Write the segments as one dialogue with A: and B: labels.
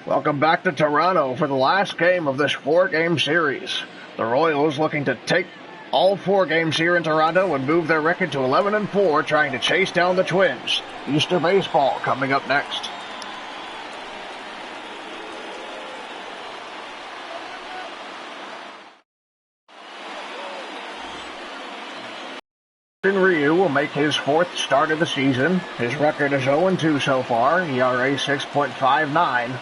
A: Welcome back to Toronto for the last game of this 4-game series. The Royals looking to take all 4 games here in Toronto and move their record to 11-4, trying to chase down the Twins. Easter baseball coming up next. Ryu will make his 4th start of the season. His record is 0-2 so far, ERA 6.59,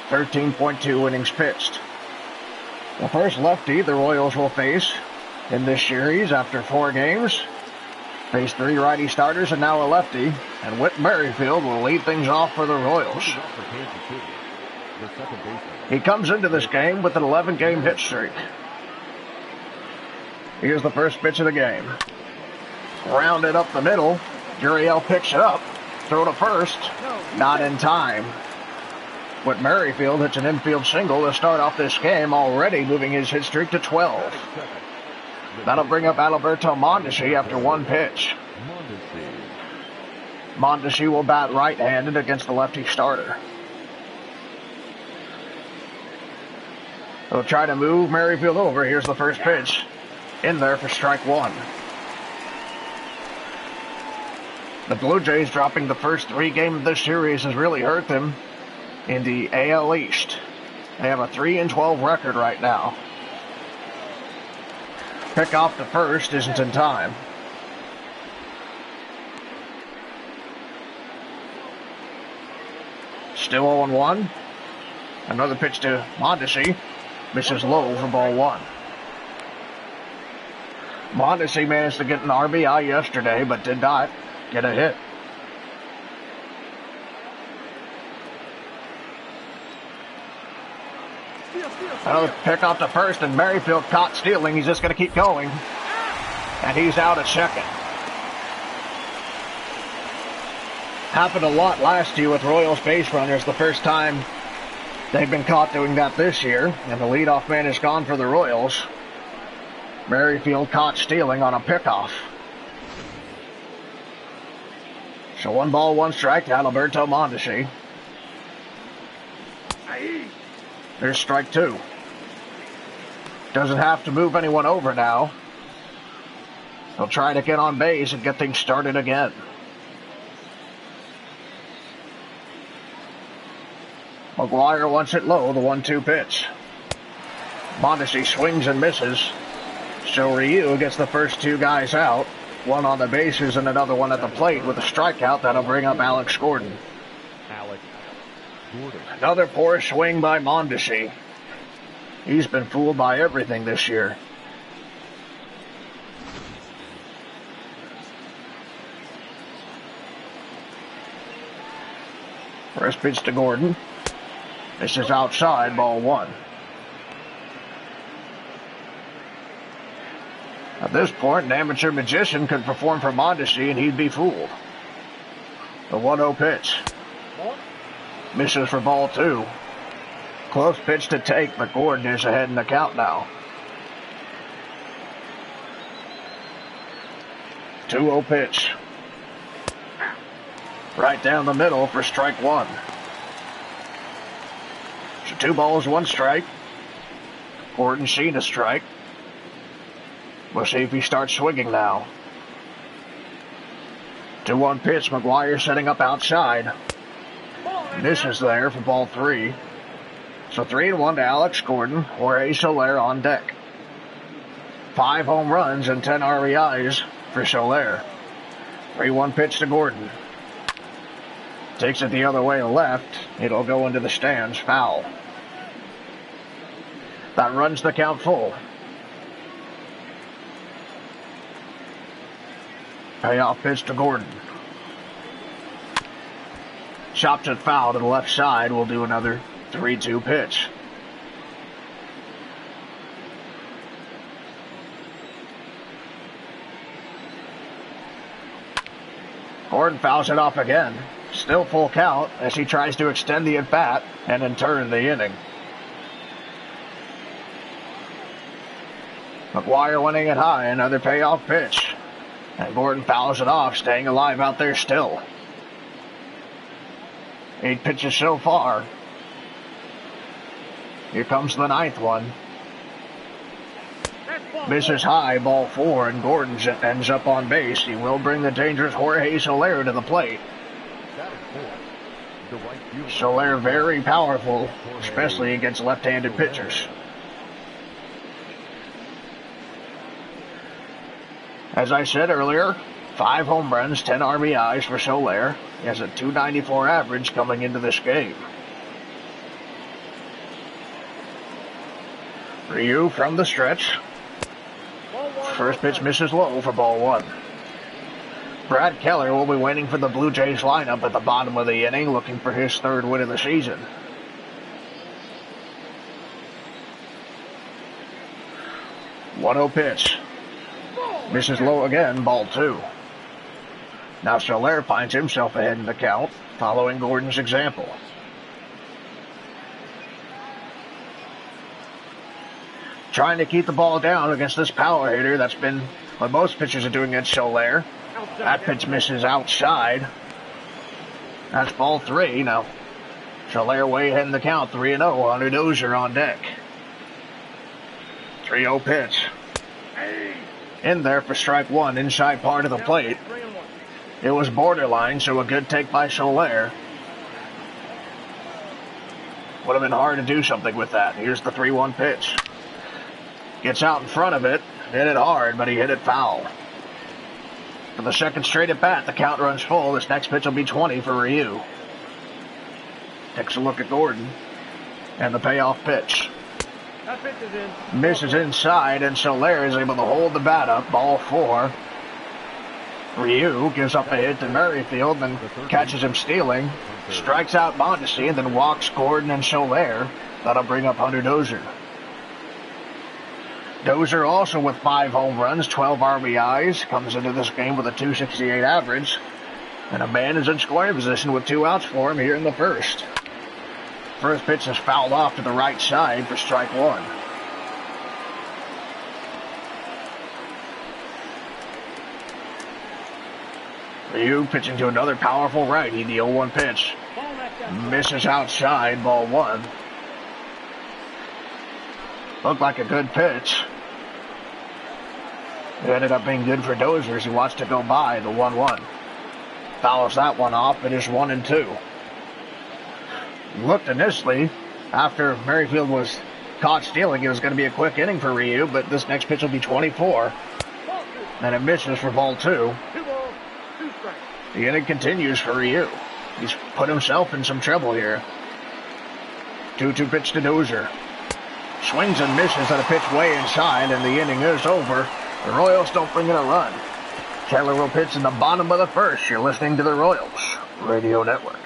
A: 13.2 innings pitched. The first lefty the Royals will face in this series after 4 games. Faced 3 righty starters and now a lefty, and Whit Merrifield will lead things off for the Royals. He comes into this game with an 11-game hit streak. Here's the first pitch of the game. Rounded up the middle. Gurriel picks it up. Throw to first. Not in time. Whit Merrifield hits an infield single to start off this game, already moving his hit streak to 12. That'll bring up Alberto Mondesi after 1 pitch. Mondesi will bat right-handed against the lefty starter. He'll try to move Merrifield over. Here's the first pitch. In there for strike 1. The Blue Jays dropping the first 3 games of this series has really hurt them in the AL East. They have a 3-12 record right now. Pick off to first isn't in time. Still 0-1. Another pitch to Mondesi. Misses low for ball 1. Mondesi managed to get an RBI yesterday, but did not get a hit. Another pick off to first, and Merrifield caught stealing. He's just going to keep going. And he's out at second. Happened a lot last year with Royals base runners. The first time they've been caught doing that this year. And the leadoff man is gone for the Royals. Merrifield caught stealing on a pickoff. So 1 ball, 1 strike to Alberto Mondesi. There's strike 2. Doesn't have to move anyone over now. He'll try to get on base and get things started again. McGuire wants it low, the 1-2 pitch. Mondesi swings and misses. So Ryu gets the first 2 guys out. 1 on the bases and another one at the plate with a strikeout. That'll bring up Alex Gordon. Another poor swing by Mondesi. He's been fooled by everything this year. First pitch to Gordon. This is outside, ball 1. At this point, an amateur magician could perform for Mondesi and he'd be fooled. The 1-0 pitch. Misses for ball 2. Close pitch to take, but Gordon is ahead in the count now. 2-0 pitch. Right down the middle for strike 1. So 2 balls, 1 strike. Gordon seen a strike. We'll see if he starts swinging now. 2-1 pitch. McGuire setting up outside. Misses there for ball 3. So 3-1 to Alex Gordon. Jorge Soler on deck. 5 home runs and 10 RBIs for Soler. 3-1 pitch to Gordon. Takes it the other way left. It'll go into the stands. Foul. That runs the count full. Payoff pitch to Gordon. Chops it foul to the left side. We'll do another 3-2 pitch. Gordon fouls it off again. Still full count as he tries to extend the at-bat and in turn the inning. McGuire winning it high. Another payoff pitch. And Gordon fouls it off, staying alive out there still. 8 pitches so far. Here comes the 9th one. Misses high, ball 4, and Gordon ends up on base. He will bring the dangerous Jorge Soler to the plate. Soler very powerful, especially against left-handed pitchers. As I said earlier, 5 home runs, 10 RBIs for Soler. He has a .294 average coming into this game. Ryu from the stretch. First pitch misses low for ball 1. Brad Keller will be waiting for the Blue Jays lineup at the bottom of the inning, looking for his 3rd win of the season. One-oh pitch. Misses low again, ball 2. Now Soler finds himself ahead in the count, following Gordon's example. Trying to keep the ball down against this power hitter. That's been what most pitchers are doing against Soler. That pitch misses outside. That's ball 3. Now, Soler way ahead in the count, 3-0. Hunter Dozier on deck. 3-0 pitch. In there for strike 1, inside part of the plate. It was borderline, so a good take by Soler. Would have been hard to do something with that. Here's the 3-1 pitch. Gets out in front of it, hit it hard, but he hit it foul. For the 2nd straight at bat, the count runs full. This next pitch will be 20 for Ryu. Takes a look at Gordon, and the payoff pitch.
B: That pitch is in.
A: Misses inside, and Soler is able to hold the bat up, ball 4. Ryu gives up a hit to Merrifield, then catches him stealing, strikes out Mondesi, and then walks Gordon and Soler. That'll bring up Hunter Dozier. Dozier also with 5 home runs, 12 RBIs, comes into this game with a .268 average, and a man is in scoring position with 2 outs for him here in the 1st. First pitch is fouled off to the right side for strike 1. Ryu pitching to another powerful righty, the 0-1 pitch. Misses outside, ball 1. Looked like a good pitch. It ended up being good for Dozier as he watched it go by, the 1-1. Fouls that one off, it is 1-2. Looked initially, after Merrifield was caught stealing, it was going to be a quick inning for Ryu, but this next pitch will be 24. And it misses for ball 2. The inning continues for Ryu. He's put himself in some trouble here. 2-2 pitch to Dozier. Swings and misses at a pitch way inside, and the inning is over. The Royals don't bring in a run. Keller will pitch in the bottom of the 1st. You're listening to the Royals Radio Network.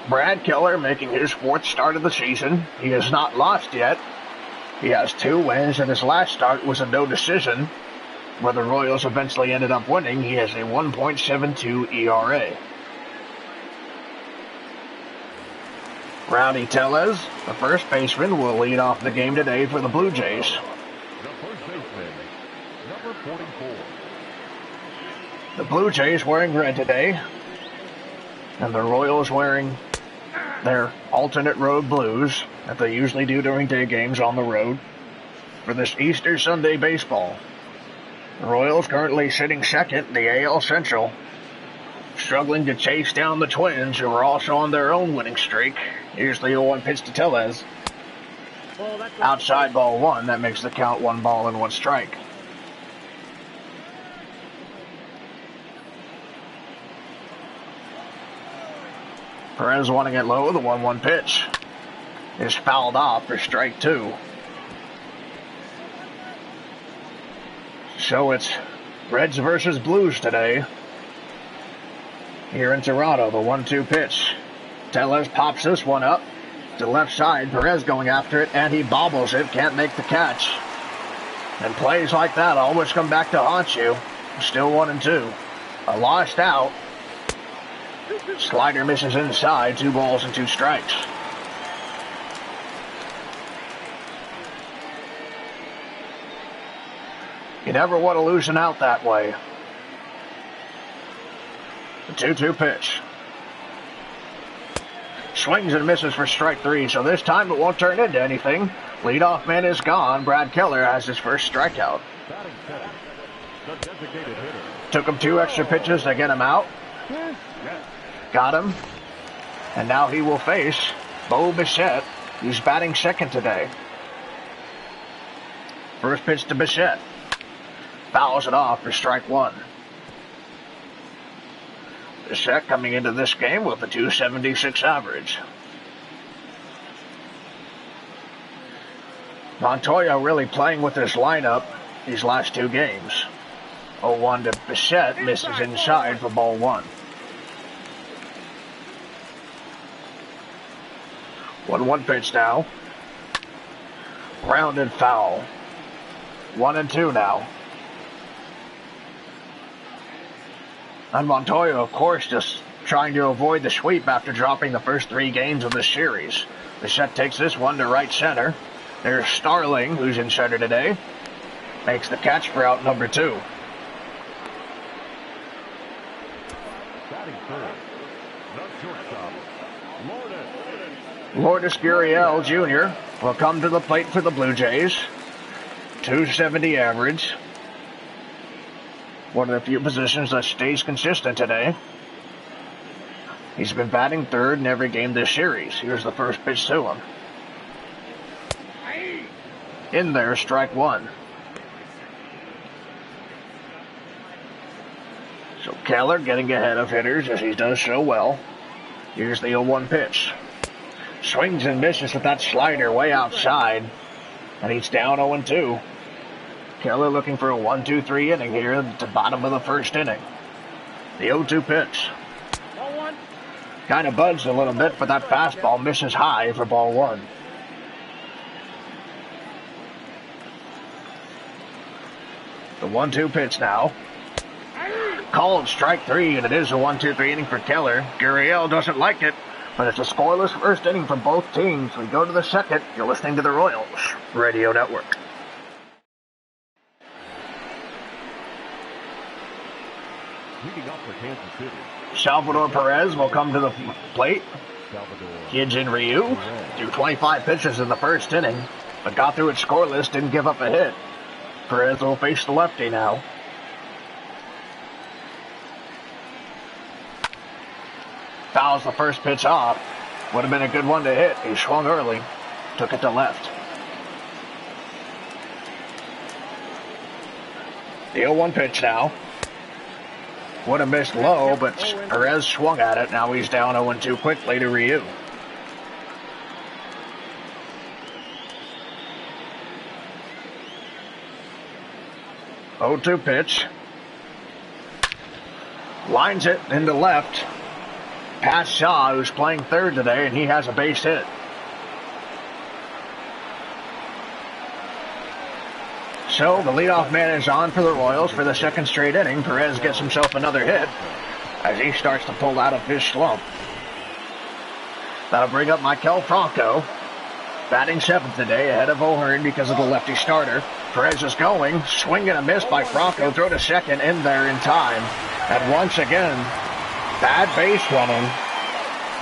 A: Brad Keller making his 4th start of the season. He has not lost yet. He has 2 wins, and his last start was a no decision, where the Royals eventually ended up winning. He has a 1.72 ERA. Rowdy Tellez, the first baseman, will lead off the game today for the Blue Jays.
B: The first baseman, number 44.
A: The Blue Jays wearing red today, and the Royals wearing their alternate road blues that they usually do during day games on the road for this Easter Sunday baseball. The Royals currently sitting 2nd in the AL Central, struggling to chase down the Twins, who are also on their own winning streak. Here's the 0-1 pitch to Tellez. Outside, ball 1. That makes the count 1 ball and 1 strike. Perez wanting it low. The 1-1 pitch is fouled off for strike 2. So it's Reds versus Blues today here in Toronto. The 1-2 pitch. Tellez pops this one up to left side. Perez going after it, and he bobbles it. Can't make the catch. And plays like that always come back to haunt you. Still 1-2. A lost out. Slider misses inside. 2 balls and 2 strikes. You never want to lose an out that way. The 2-2 pitch. Swings and misses for strike 3, so this time it won't turn into anything. Leadoff man is gone. Brad Keller has his first strikeout. Took him 2 extra pitches to get him out. Got him. And now he will face Bo Bichette. He's batting second today. First pitch to Bichette. Fouls it off for strike 1. Bichette coming into this game with a .276 average. Montoya really playing with his lineup these last 2 games. 0-1 to Bichette, misses inside for ball 1. 1-1 pitch now. Grounded foul. 1-2 now. And Montoya, of course, just trying to avoid the sweep after dropping the first 3 games of the series. Bichette takes this one to right center. There's Starling, who's in center today. Makes the catch for out number 2.
B: Batting third, the shortstop,
A: Lourdes Gurriel Jr. will come to the plate for the Blue Jays. .270 average. One of the few positions that stays consistent today. He's been batting third in every game this series. Here's the first pitch to him. In there, strike 1. So Keller getting ahead of hitters as he does so well. Here's the 0-1 pitch. Swings and misses with that slider way outside. And he's down 0-2. Keller looking for a 1-2-3 inning here at the bottom of the first inning. The 0-2 pitch. Kind of buzzed a little bit, but that fastball misses high for ball 1. The 1-2 pitch now. Called strike 3, and it is a 1-2-3 inning for Keller. Gurriel doesn't like it, but it's a scoreless first inning for both teams. We go to the second. You're listening to the Royals Radio Network.
B: Leading up for Kansas City,
A: Salvador Perez will come to the plate. Hyunjin Ryu threw 25 pitches in the first inning, but got through it scoreless, didn't give up a hit. Perez will face the lefty now. Fouls the first pitch off. Would have been a good one to hit. He swung early, took it to left. The 0-1 pitch now. Would have missed low, but Perez swung at it. Now he's down 0-2 quickly to Ryu. .02 pitch. Lines it into left. Past Shaw, who's playing third today, and he has a base hit. So the leadoff man is on for the Royals for the second straight inning. Perez gets himself another hit as he starts to pull out of his slump. That'll bring up Maikel Franco, batting 7th today ahead of O'Hearn because of the lefty starter. Perez is going, swing and a miss by Franco, throw to second, in there in time. And once again, bad base running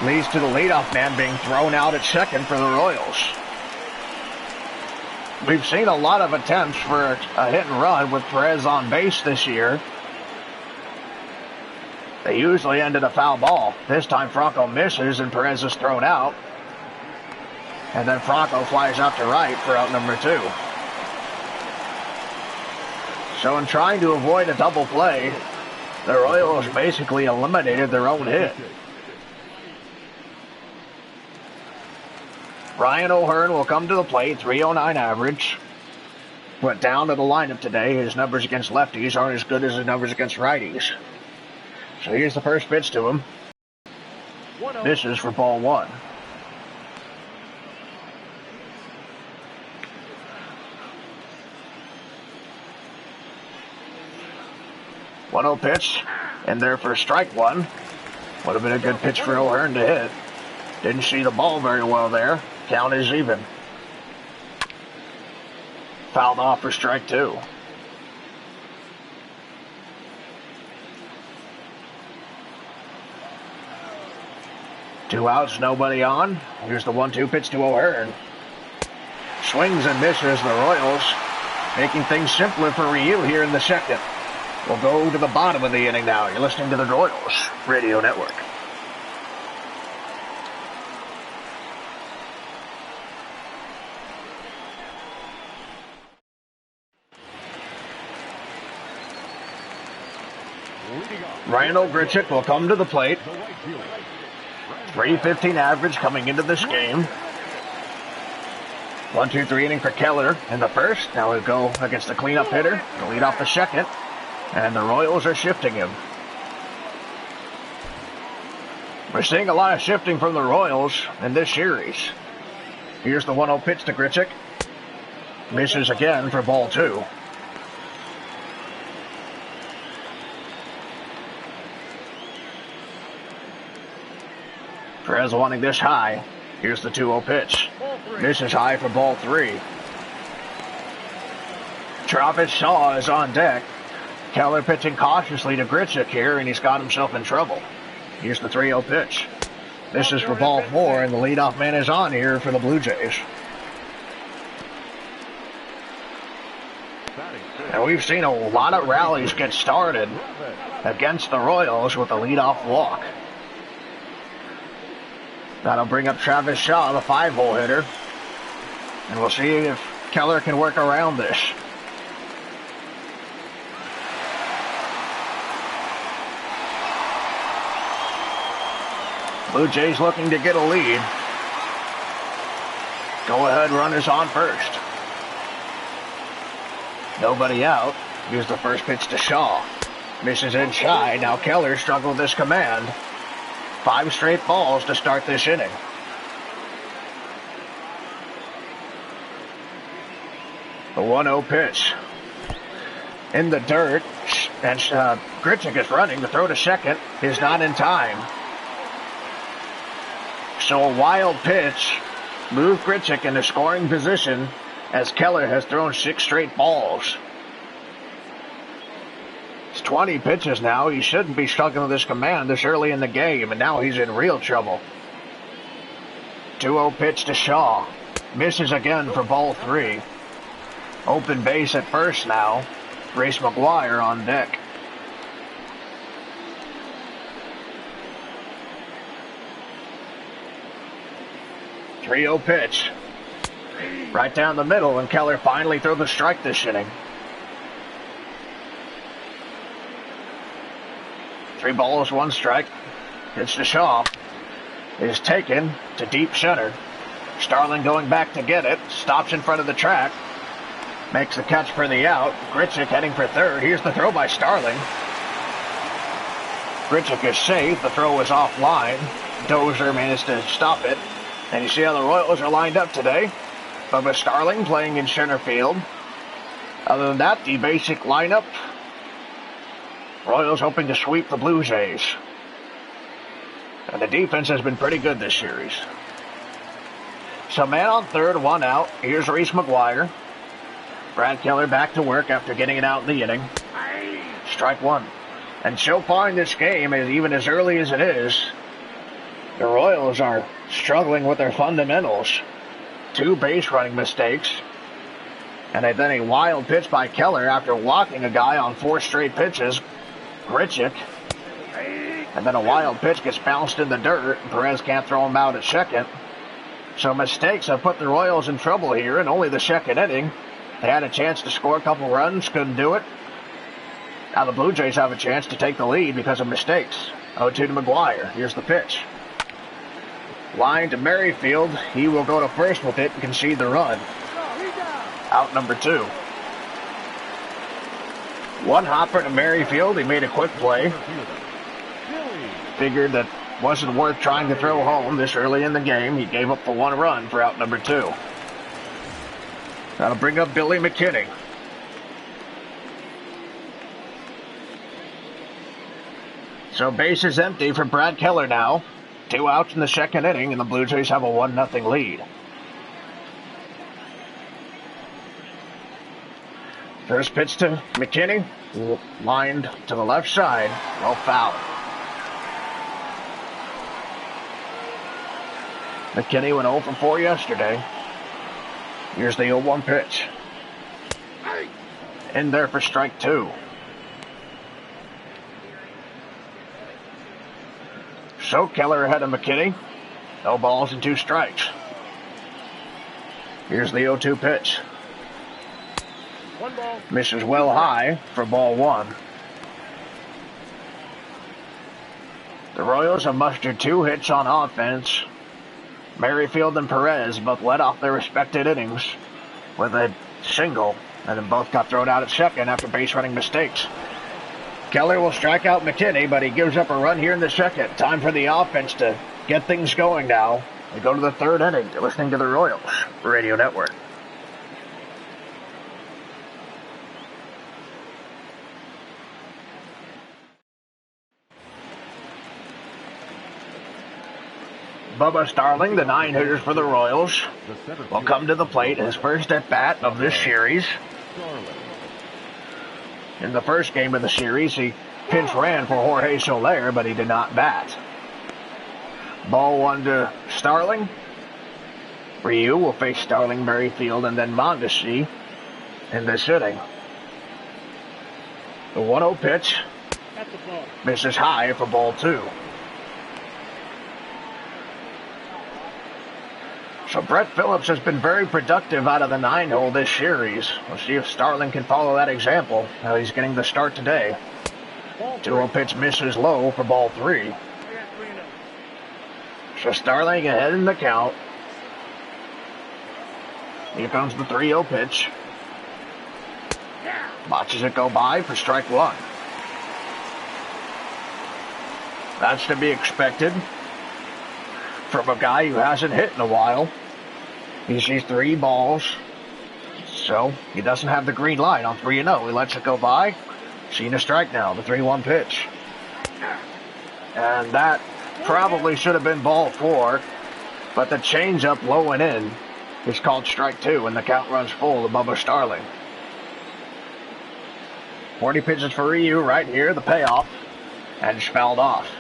A: leads to the leadoff man being thrown out at second for the Royals. We've seen a lot of attempts for a hit and run with Perez on base this year. They usually end in a foul ball. This time Franco misses and Perez is thrown out. And then Franco flies out to right for out number 2. So in trying to avoid a double play, the Royals basically eliminated their own hit. Ryan O'Hearn will come to the plate, .309 average. Went down to the lineup today. His numbers against lefties aren't as good as his numbers against righties. So here's the first pitch to him. This is for ball 1. .10 pitch, and there for strike 1. Would have been a good pitch for O'Hearn to hit. Didn't see the ball very well there. Count is even. Fouled off for strike 2. 2 outs, nobody on. Here's the 1-2 pitch to O'Hearn. Swings and misses the Royals, making things simpler for Ryu here in the second. We'll go to the bottom of the inning now. You're listening to the Royals Radio Network. Randall Grichuk will come to the plate. 315 average coming into this game. 1-2-3 inning for Keller in the first. Now he'll go against the cleanup hitter to lead off the second. And the Royals are shifting him. We're seeing a lot of shifting from the Royals in this series. Here's the 1-0 pitch to Grichuk. Misses again for ball 2. Perez wanting this high. Here's the 2-0 pitch. Misses high for ball 3. Travis Shaw is on deck. Keller pitching cautiously to Grichuk here, and he's got himself in trouble. Here's the 3-0 pitch. This is for ball 4, and the leadoff man is on here for the Blue Jays. And we've seen a lot of rallies get started against the Royals with a leadoff walk. That'll bring up Travis Shaw, the 5-hole hitter. And we'll see if Keller can work around this. Blue Jays looking to get a lead. Go-ahead runners on first. Nobody out. Here's the first pitch to Shaw. Misses inside. Now Keller struggled this command. 5 straight balls to start this inning. The 1-0 pitch. In the dirt. And Grichuk is running to throw to second. Is not in time. So a wild pitch moved Grichuk into scoring position as Keller has thrown 6 straight balls. It's 20 pitches now. He shouldn't be struggling with this command this early in the game, and now he's in real trouble. 2-0 pitch to Shaw. Misses again for ball 3. Open base at first now. Race McGuire on deck. The 3-0 pitch. Right down the middle, and Keller finally throws the strike this inning. 3 balls, 1 strike. Pitch to Shaw. Is taken to deep center. Starling going back to get it. Stops in front of the track. Makes the catch for the out. Grichuk heading for third. Here's the throw by Starling. Grichuk is safe. The throw is offline. Dozier managed to stop it. And you see how the Royals are lined up today. Bubba Starling playing in center field. Other than that, the basic lineup. Royals hoping to sweep the Blue Jays. And the defense has been pretty good this series. So man on third, 1 out. Here's Reese McGuire. Brad Keller back to work after getting it out in the inning. Strike 1. And so far in this game, even as early as it is, the Royals are struggling with their fundamentals. 2 base running mistakes. And then a wild pitch by Keller after walking a guy on 4 straight pitches. Grichuk. And then a wild pitch gets bounced in the dirt. Perez can't throw him out at second. So mistakes have put the Royals in trouble here in only the second inning. They had a chance to score a couple runs, couldn't do it. Now the Blue Jays have a chance to take the lead because of mistakes. 0-2 to McGuire. Here's the pitch. Line to Merrifield. He will go to first with it and concede the run. Out number 2. 1 hopper to Merrifield. He made a quick play. Figured that wasn't worth trying to throw home this early in the game. He gave up the 1 run for out number 2. That'll bring up Billy McKinney. So base is empty for Brad Keller now. 2 outs in the second inning, and the Blue Jays have a 1-0 lead. First pitch to McKinney. Lined to the left side. No foul. McKinney went 0 for 4 yesterday. Here's the 0-1 pitch. In there for strike 2. So Keller ahead of McKinney. No balls and 2 strikes. Here's the 0-2 pitch. Misses well high for ball 1. The Royals have mustered 2 hits on offense. Merrifield and Perez both led off their respected innings with a single, and then both got thrown out at second after base running mistakes. Keller will strike out McKinney, but he gives up a run here in the second. Time for the offense to get things going now. We go to the 3rd inning. You're listening to the Royals Radio Network. Bubba Starling, the 9-hitter for the Royals, will come to the plate, his first at-bat of this series. In the first game of the series, he pinch ran for Jorge Soler, but he did not bat. Ball 1 to Starling. Ryu will face Starling, Merrifield, and then Mondesi in this inning. The 1-0 pitch misses high for ball 2. So Brett Phillips has been very productive out of the 9-hole this series. We'll see if Starling can follow that example. He's getting the start today. 2-0 pitch misses low for ball 3. So Starling ahead in the count. Here comes the 3-0 pitch. Watches it go by for strike 1. That's to be expected from a guy who hasn't hit in a while. He sees 3 balls, so he doesn't have the green light on 3-0. He lets it go by. Seen a strike now, the 3-1 pitch. And that probably should have been ball 4, but the changeup low and in is called strike 2, and the count runs full to Bubba Starling. 40 pitches for Ryu right here, the payoff, and it's fouled off.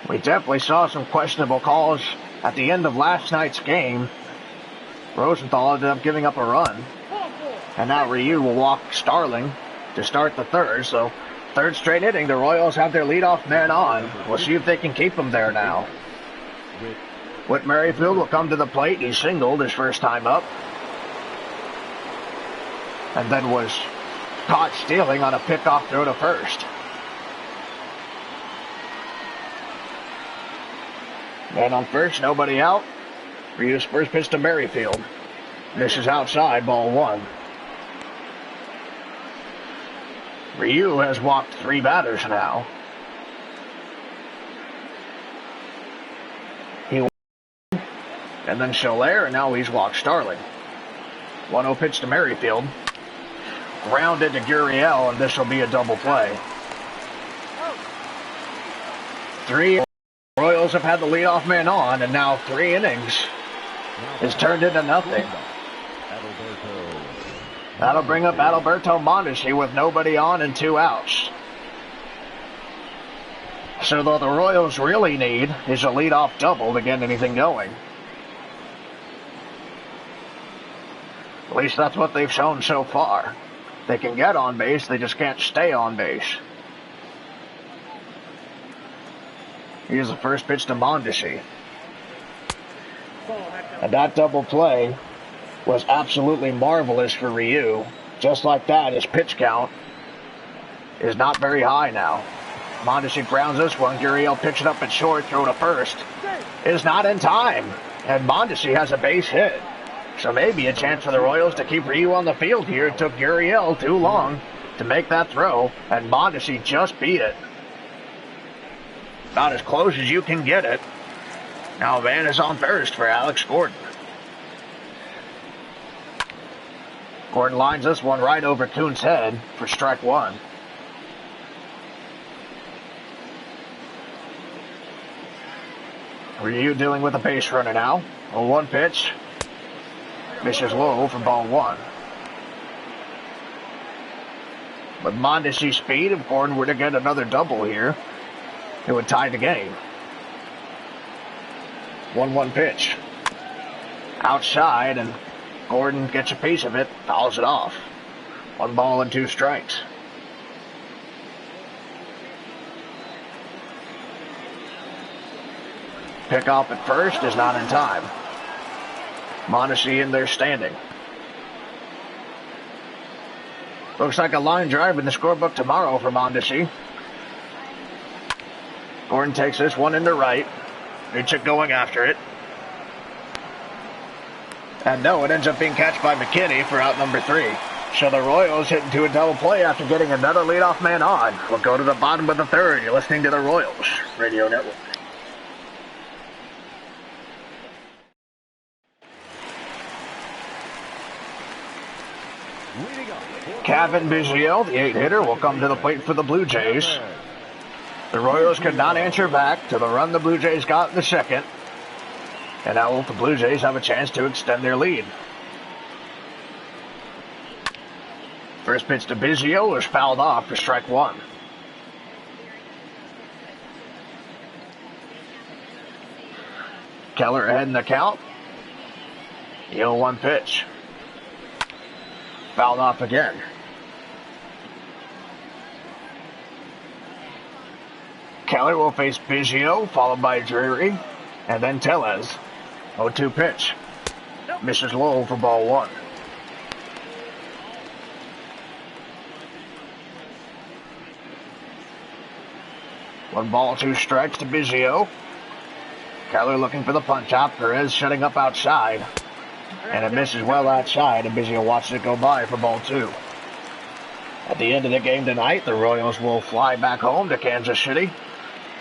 A: We definitely saw some questionable calls at the end of last night's game. Rosenthal ended up giving up a run. And now Ryu will walk Starling to start the 3rd. So 3rd straight inning, the Royals have their leadoff man on. We'll see if they can keep him there now. Whit Merrifield will come to the plate. He singled his first time up. And then was caught stealing on a pickoff throw to first. Man on first, nobody out. Ryu's first pitch to Merrifield. Misses outside, ball 1. Ryu has walked 3 batters now. And then Soler, and now he's walked Starling. 1-0 pitch to Merrifield. Grounded to Gurriel, and this will be a double play. 3 Royals have had the leadoff man on, and now 3 innings is turned into nothing. That'll bring up Adalberto Mondesi with nobody on and 2 outs. So what the Royals really need is a leadoff double to get anything going. At least that's what they've shown so far. They can get on base, they just can't stay on base. Here's the first pitch to Mondesi. And that double play was absolutely marvelous for Ryu. Just like that, his pitch count is not very high now. Mondesi grounds this one. Gurriel picks it up at short, throw to first. Is not in time. And Mondesi has a base hit. So maybe a chance for the Royals to keep Ryu on the field here. It took Gurriel too long to make that throw, and Mondesi just beat it. About as close as you can get it. Now Van is on first for Alex Gordon. Gordon lines this one right over Kuhn's head for strike 1. Ryu dealing with a base runner now. 0-1 pitch. Misses low for ball 1. With Mondesi's speed, if Gordon were to get another double here, it would tie the game. 1-1 pitch. Outside, and Gordon gets a piece of it, fouls it off. 1 ball and 2 strikes. Pickoff at first is not in time. Mondesi in there standing. Looks like a line drive in the scorebook tomorrow for Mondesi. Gordon takes this one into right. Richik going after it. And no, it ends up being catched by McKinney for out number 3. So the Royals hit into a double play after getting another leadoff man on. We'll go to the bottom of the 3rd. You're listening to the Royals Radio Network. Kevin Biggio, the 8-hitter, will come to the plate for the Blue Jays. The Royals could not answer back to the run the Blue Jays got in the 2nd. And now the Blue Jays have a chance to extend their lead. First pitch to Biggio is fouled off for strike 1. Keller ahead in the count. The 0-1 pitch. Fouled off again. Keller will face Biggio, followed by Drury, and then Tellez. 0-2 pitch. Misses low for ball 1. One ball, 2 strikes to Biggio. Keller looking for the punch-out. Perez shutting up outside. And it misses well outside, and Biggio watches it go by for ball 2. At the end of the game tonight, the Royals will fly back home to Kansas City,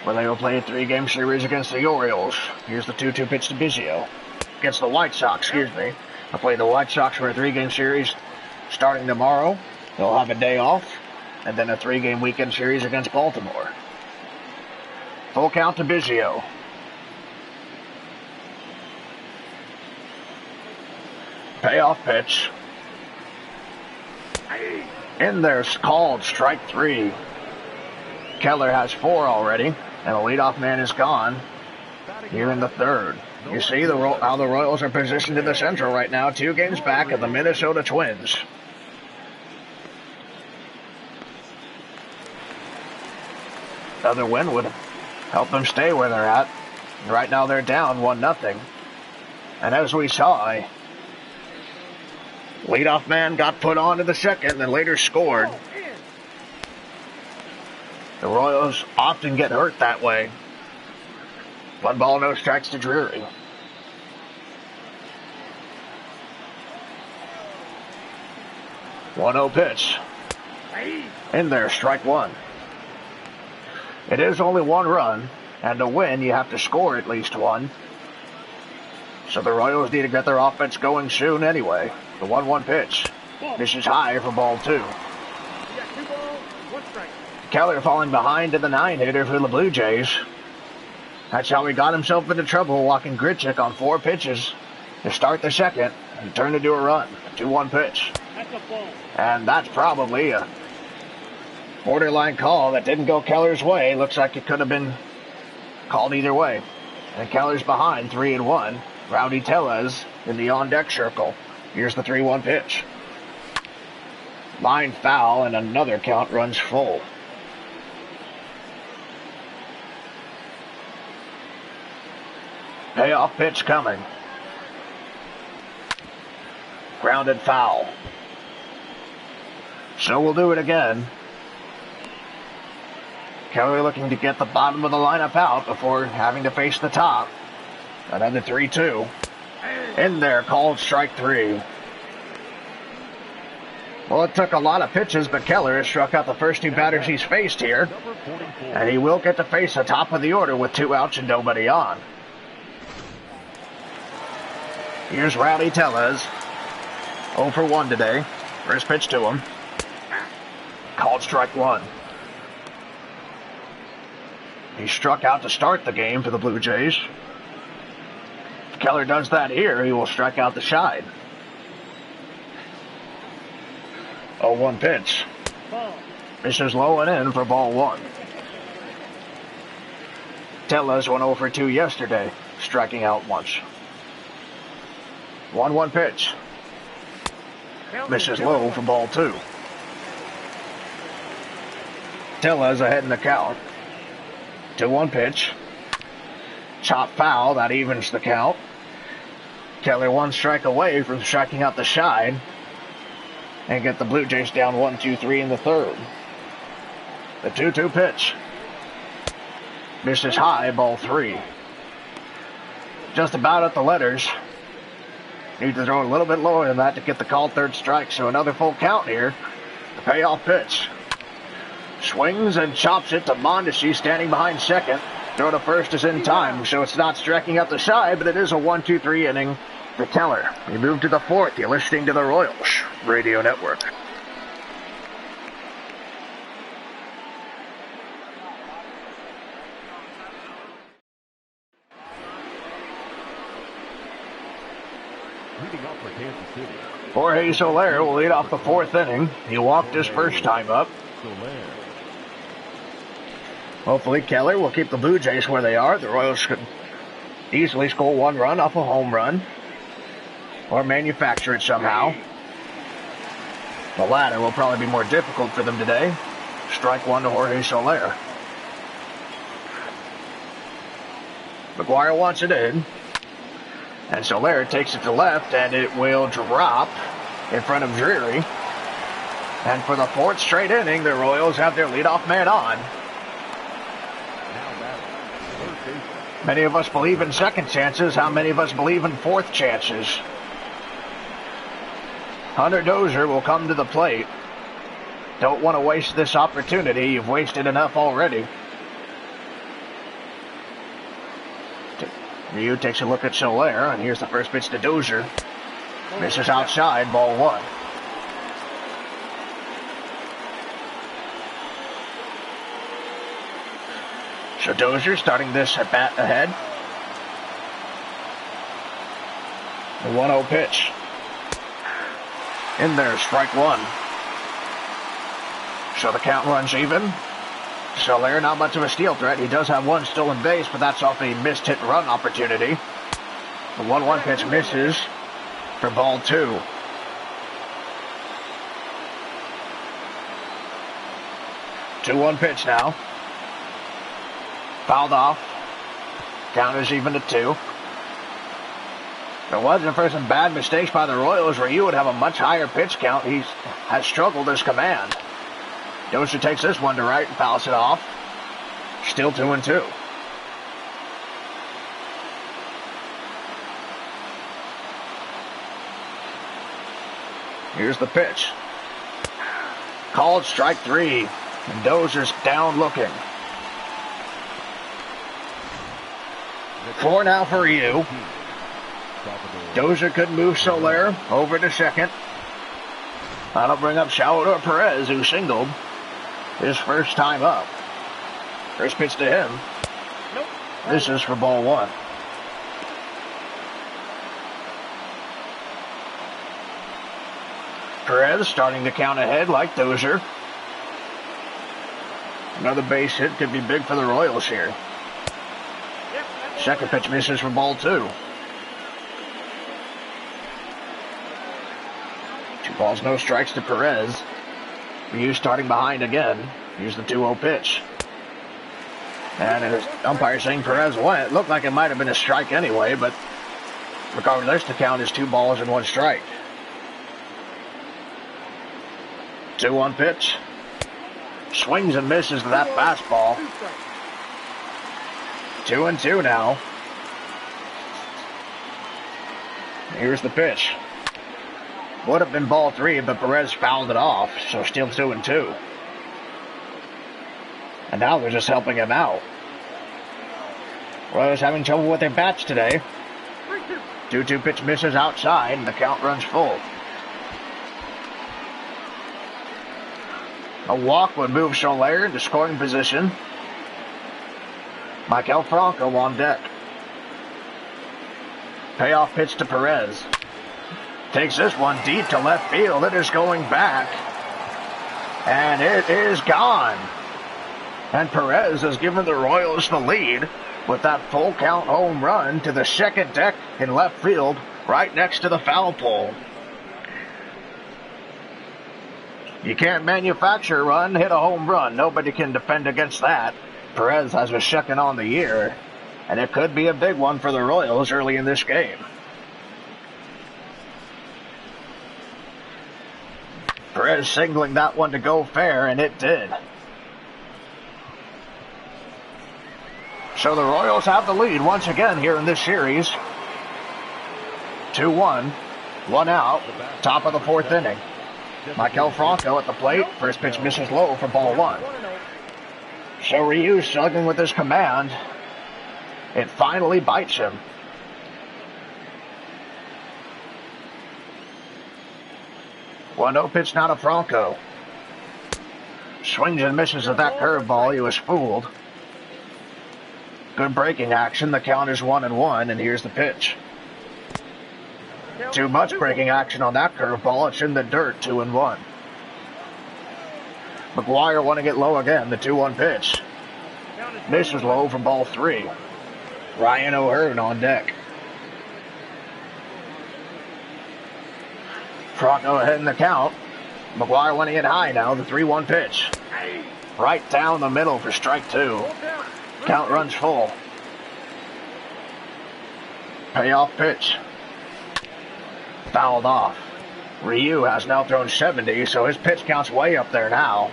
A: where they will play a 3-game series against the Orioles. Here's the 2-2 pitch to Biggio. Against the White Sox, They'll play the White Sox for a 3-game series starting tomorrow. They'll have a day off, and then a 3-game weekend series against Baltimore. Full count to Biggio. Payoff pitch. In there's called strike 3. Keller has 4 already, and the leadoff man is gone here in the 3rd. You see how the Royals are positioned in the Central right now, 2 games back of the Minnesota Twins. Another win would help them stay where they're at. Right now they're down 1-0. And as we saw, leadoff man got put on in the 2nd and then later scored. The Royals often get hurt that way. 1 ball, no strikes to Drury. One 1-0 pitch. In there, strike 1. It is only 1 run, and to win, you have to score at least 1. So the Royals need to get their offense going soon anyway. The 1-1 pitch. This is high for ball 2. Keller falling behind to the 9-hitter for the Blue Jays. That's how he got himself into trouble, walking Grichuk on 4 pitches to start the 2nd and turn into a run. A 2-1 pitch. And that's probably a borderline call that didn't go Keller's way. Looks like it could have been called either way. And Keller's behind 3-1. Rowdy Tellez in the on-deck circle. Here's the 3-1 pitch. Line foul, and another count runs full. Payoff pitch coming. Grounded foul. So we'll do it again. Keller looking to get the bottom of the lineup out before having to face the top. Another 3-2. In there, called strike 3. Well, it took a lot of pitches, but Keller has struck out the first 2 batters he's faced here. And he will get to face the top of the order with 2 outs and nobody on. Here's Rowdy Tellez. 0 for 1 today. First pitch to him. Called strike 1. He struck out to start the game for the Blue Jays. If Keller does that here, he will strike out the side. 0-1 pitch. Misses low and in for ball 1. Tellez went 0 for 2 yesterday. striking out once. 1-1 pitch. Misses low for ball 2. Tilla's ahead in the count. 2-1 pitch. Chop foul, that evens the count. Keller 1 strike away from striking out the side and get the Blue Jays down 1-2-3 in the third. The 2-2 pitch. Misses high, ball 3. Just about at the letters. Need to throw a little bit lower than that to get the called third strike, so another full count here. The payoff pitch. Swings and chops it to Mondesi, standing behind second. Throw to first is in time, so it's not striking out the side, but it is a 1-2-3 inning for Keller. We move to the 4th. You're listening to the Royals Radio Network.
B: Leading up for Kansas City.
A: Jorge Soler will lead off the 4th inning. He walked his first time up.
B: Soler.
A: Hopefully Keller will keep the Blue Jays where they are. The Royals could easily score 1 run off a home run or manufacture it somehow. The latter will probably be more difficult for them today. Strike 1 to Jorge Soler. McGuire wants it in. And Soler takes it to left, and it will drop in front of Drury. And for the 4th straight inning, the Royals have their leadoff man on. Many of us believe in second chances. How many of us believe in 4th chances? Hunter Dozier will come to the plate. Don't want to waste this opportunity. You've wasted enough already. Ryu takes a look at Soler, and here's the first pitch to Dozier. Misses outside, ball 1. So Dozier starting this at bat ahead. The 1-0 pitch. In there, strike 1. So the count runs even. Soler not much of a steal threat. He does have 1 stolen base, but that's off a missed hit run opportunity. The 1-1 pitch misses for ball 2. Two-one pitch now. Fouled off. Count is even at 2. There wasn't for some bad mistakes by the Royals where you would have a much higher pitch count. He has struggled as command. Dozier takes this one to right and fouls it off. Still 2-2. Here's the pitch. Called strike 3. And Dozier's down looking. 4 now for Ryu. Dozier could move Soler over to second. That'll bring up Salvador Perez, who singled his first time up. First pitch to him. This is for ball 1. Perez starting to count ahead like Dozier. Another base hit could be big for the Royals here. Second pitch misses for ball 2. 2 balls, no strikes to Perez. Ryu starting behind again. Here's the 2-0 pitch. And as umpire saying Perez went, it looked like it might have been a strike anyway, but regardless, the count is 2 balls and 1 strike. 2-1 pitch. Swings and misses to that fastball. 2-2 now. Here's the pitch. Would have been ball 3, but Perez fouled it off, so still 2-2. And now they're just helping him out. Royals having trouble with their bats today. 2-2 pitch misses outside, and the count runs full. A walk would move Soler into scoring position. Michael Franco on deck. Payoff pitch to Perez. Takes this one deep to left field. It is going back. And it is gone. And Perez has given the Royals the lead with that full count home run to the second deck in left field, right next to the foul pole. You can't manufacture a run, hit a home run. Nobody can defend against that. Perez has his second on the year, and it could be a big one for the Royals early in this game. Perez signaling that one to go fair, and it did. So the Royals have the lead once again here in this series. 2-1, one out, top of the fourth inning. Michael Franco at the plate. First pitch misses low for ball one. So Ryu struggling with his command. It finally bites him. One-oh pitch now to Franco. Swings and misses at that curveball. He was fooled. Good breaking action. The count is 1-1, and here's the pitch. Too much breaking action on that curveball. It's in the dirt, 2-1. McGuire wanting it low again, the 2-1 pitch. Misses low for ball three. Ryan O'Hearn on deck. Franco ahead in the count. McGuire wanting it high now, the 3-1 pitch. Right down the middle for strike two. Count runs full. Payoff pitch. Fouled off. Ryu has now thrown 70, so his pitch count's way up there now.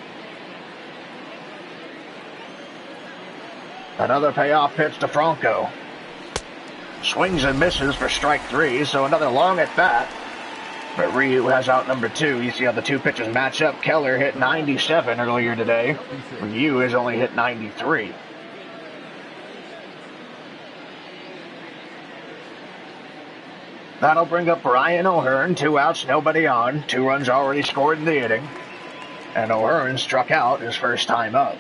A: Another payoff pitch to Franco. Swings and misses for strike three, so another long at bat. But Ryu has out number two. You see how the two pitches match up. Keller hit 97 earlier today. Ryu has only hit 93. That'll bring up Ryan O'Hearn. 2 outs, nobody on. 2 runs already scored in the inning. And O'Hearn struck out his first time up.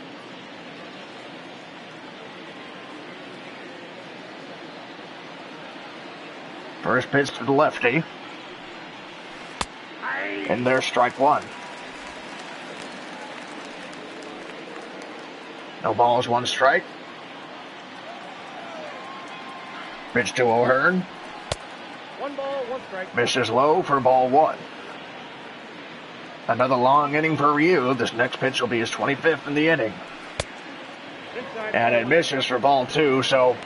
A: First pitch to the lefty. And there's strike one. No balls, 1 strike. Pitch to O'Hearn.
C: 1 ball, 1 strike.
A: Misses low for ball one. Another long inning for Ryu. This next pitch will be his 25th in the inning. And it misses for ball two, so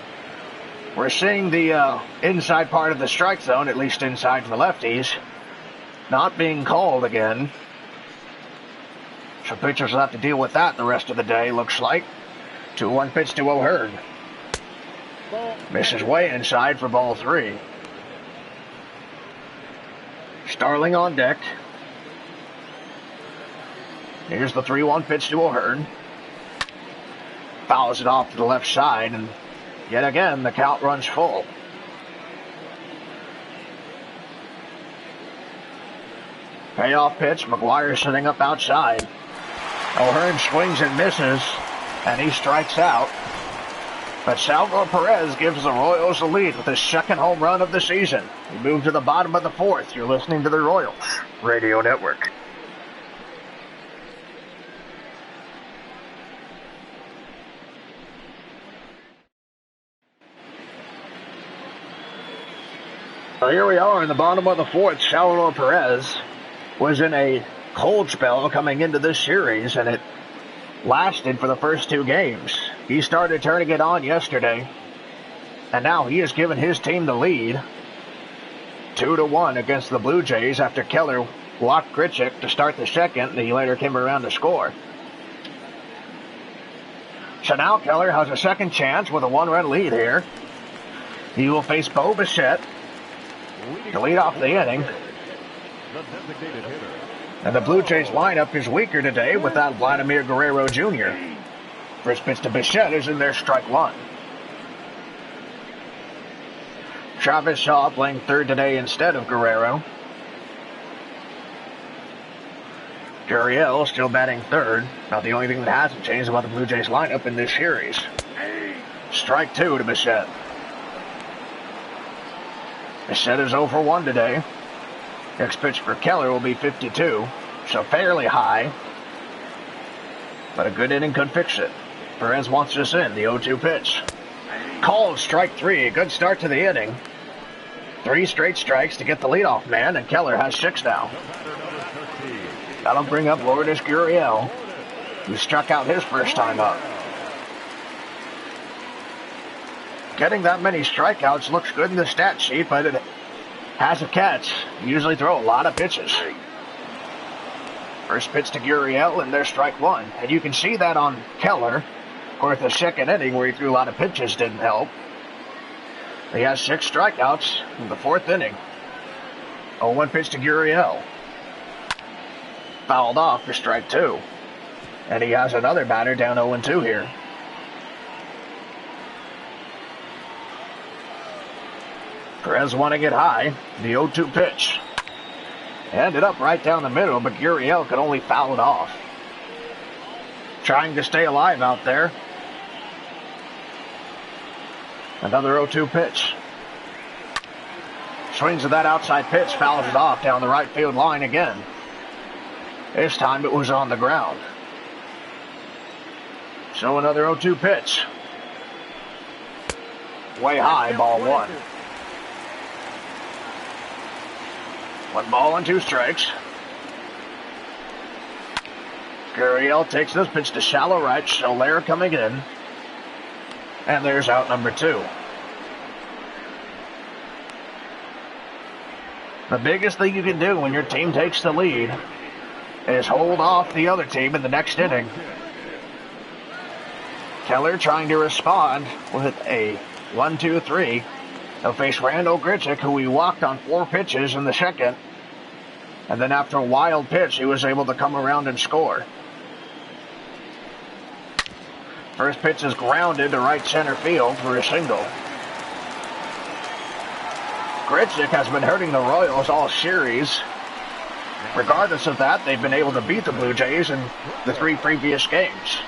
A: we're seeing the inside part of the strike zone, at least inside for lefties, not being called again. So pitchers will have to deal with that the rest of the day, looks like. 2-1 pitch to O'Hearn. Misses way inside for ball three. Starling on deck. Here's the 3-1 pitch to O'Hearn. Fouls it off to the left side, and yet again the count runs full. Payoff pitch, McGuire sitting up outside. O'Hearn swings and misses, and he strikes out. But Salvador Perez gives the Royals the lead with his second home run of the season. We move to the bottom of the fourth. You're listening to the Royals Radio Network. So here we are in the bottom of the fourth. Salvador Perez was in a cold spell coming into this series, and it lasted for the first 2 games. He started turning it on yesterday, and now he has given his team the lead. 2-1 against the Blue Jays after Keller walked Grichuk to start the second, and he later came around to score. So now Keller has a second chance with a 1-run lead here. He will face Bo Bichette to lead off the inning. And the Blue Jays lineup is weaker today without Vladimir Guerrero Jr. First pitch to Bichette is in there, strike one. Travis Shaw playing third today instead of Guerrero. Gurriel still batting third. Not the only thing that hasn't changed about the Blue Jays lineup in this series. Strike two to Bichette. Bichette is 0 for 1 today. Next pitch for Keller will be 52, so fairly high. But a good inning could fix it. Perez wants this in, the 0-2 pitch. Called strike 3. Good start to the inning. 3 straight strikes to get the leadoff man, and Keller has 6 now. That'll bring up Lourdes Gurriel, who struck out his first time up. Getting that many strikeouts looks good in the stat sheet, but it has a catch. You usually throw a lot of pitches. First pitch to Gurriel, and there's strike 1. And you can see that on Keller. Of course, the second inning where he threw a lot of pitches didn't help. He has 6 strikeouts in the 4th inning. 0-1 pitch to Gurriel. Fouled off for strike 2. And he has another batter down 0-2 here. Perez wanting it high. The 0-2 pitch. Ended up right down the middle, but Gurriel could only foul it off. Trying to stay alive out there. Another 0-2 pitch. Swings at that outside pitch, fouls it off down the right field line again. This time it was on the ground. So another 0-2 pitch. Way high, ball 1. 1 ball and 2 strikes. Gurriel takes this pitch to shallow right. Soler coming in. And there's out number 2. The biggest thing you can do when your team takes the lead is hold off the other team in the next inning. Keller trying to respond with a 1-2-3. He'll face Randall Grichuk, who he walked on 4 pitches in the second. And then after a wild pitch, he was able to come around and score. First pitch is grounded to right center field for a single. Grichuk has been hurting the Royals all series. Regardless of that, they've been able to beat the Blue Jays in the 3 previous games.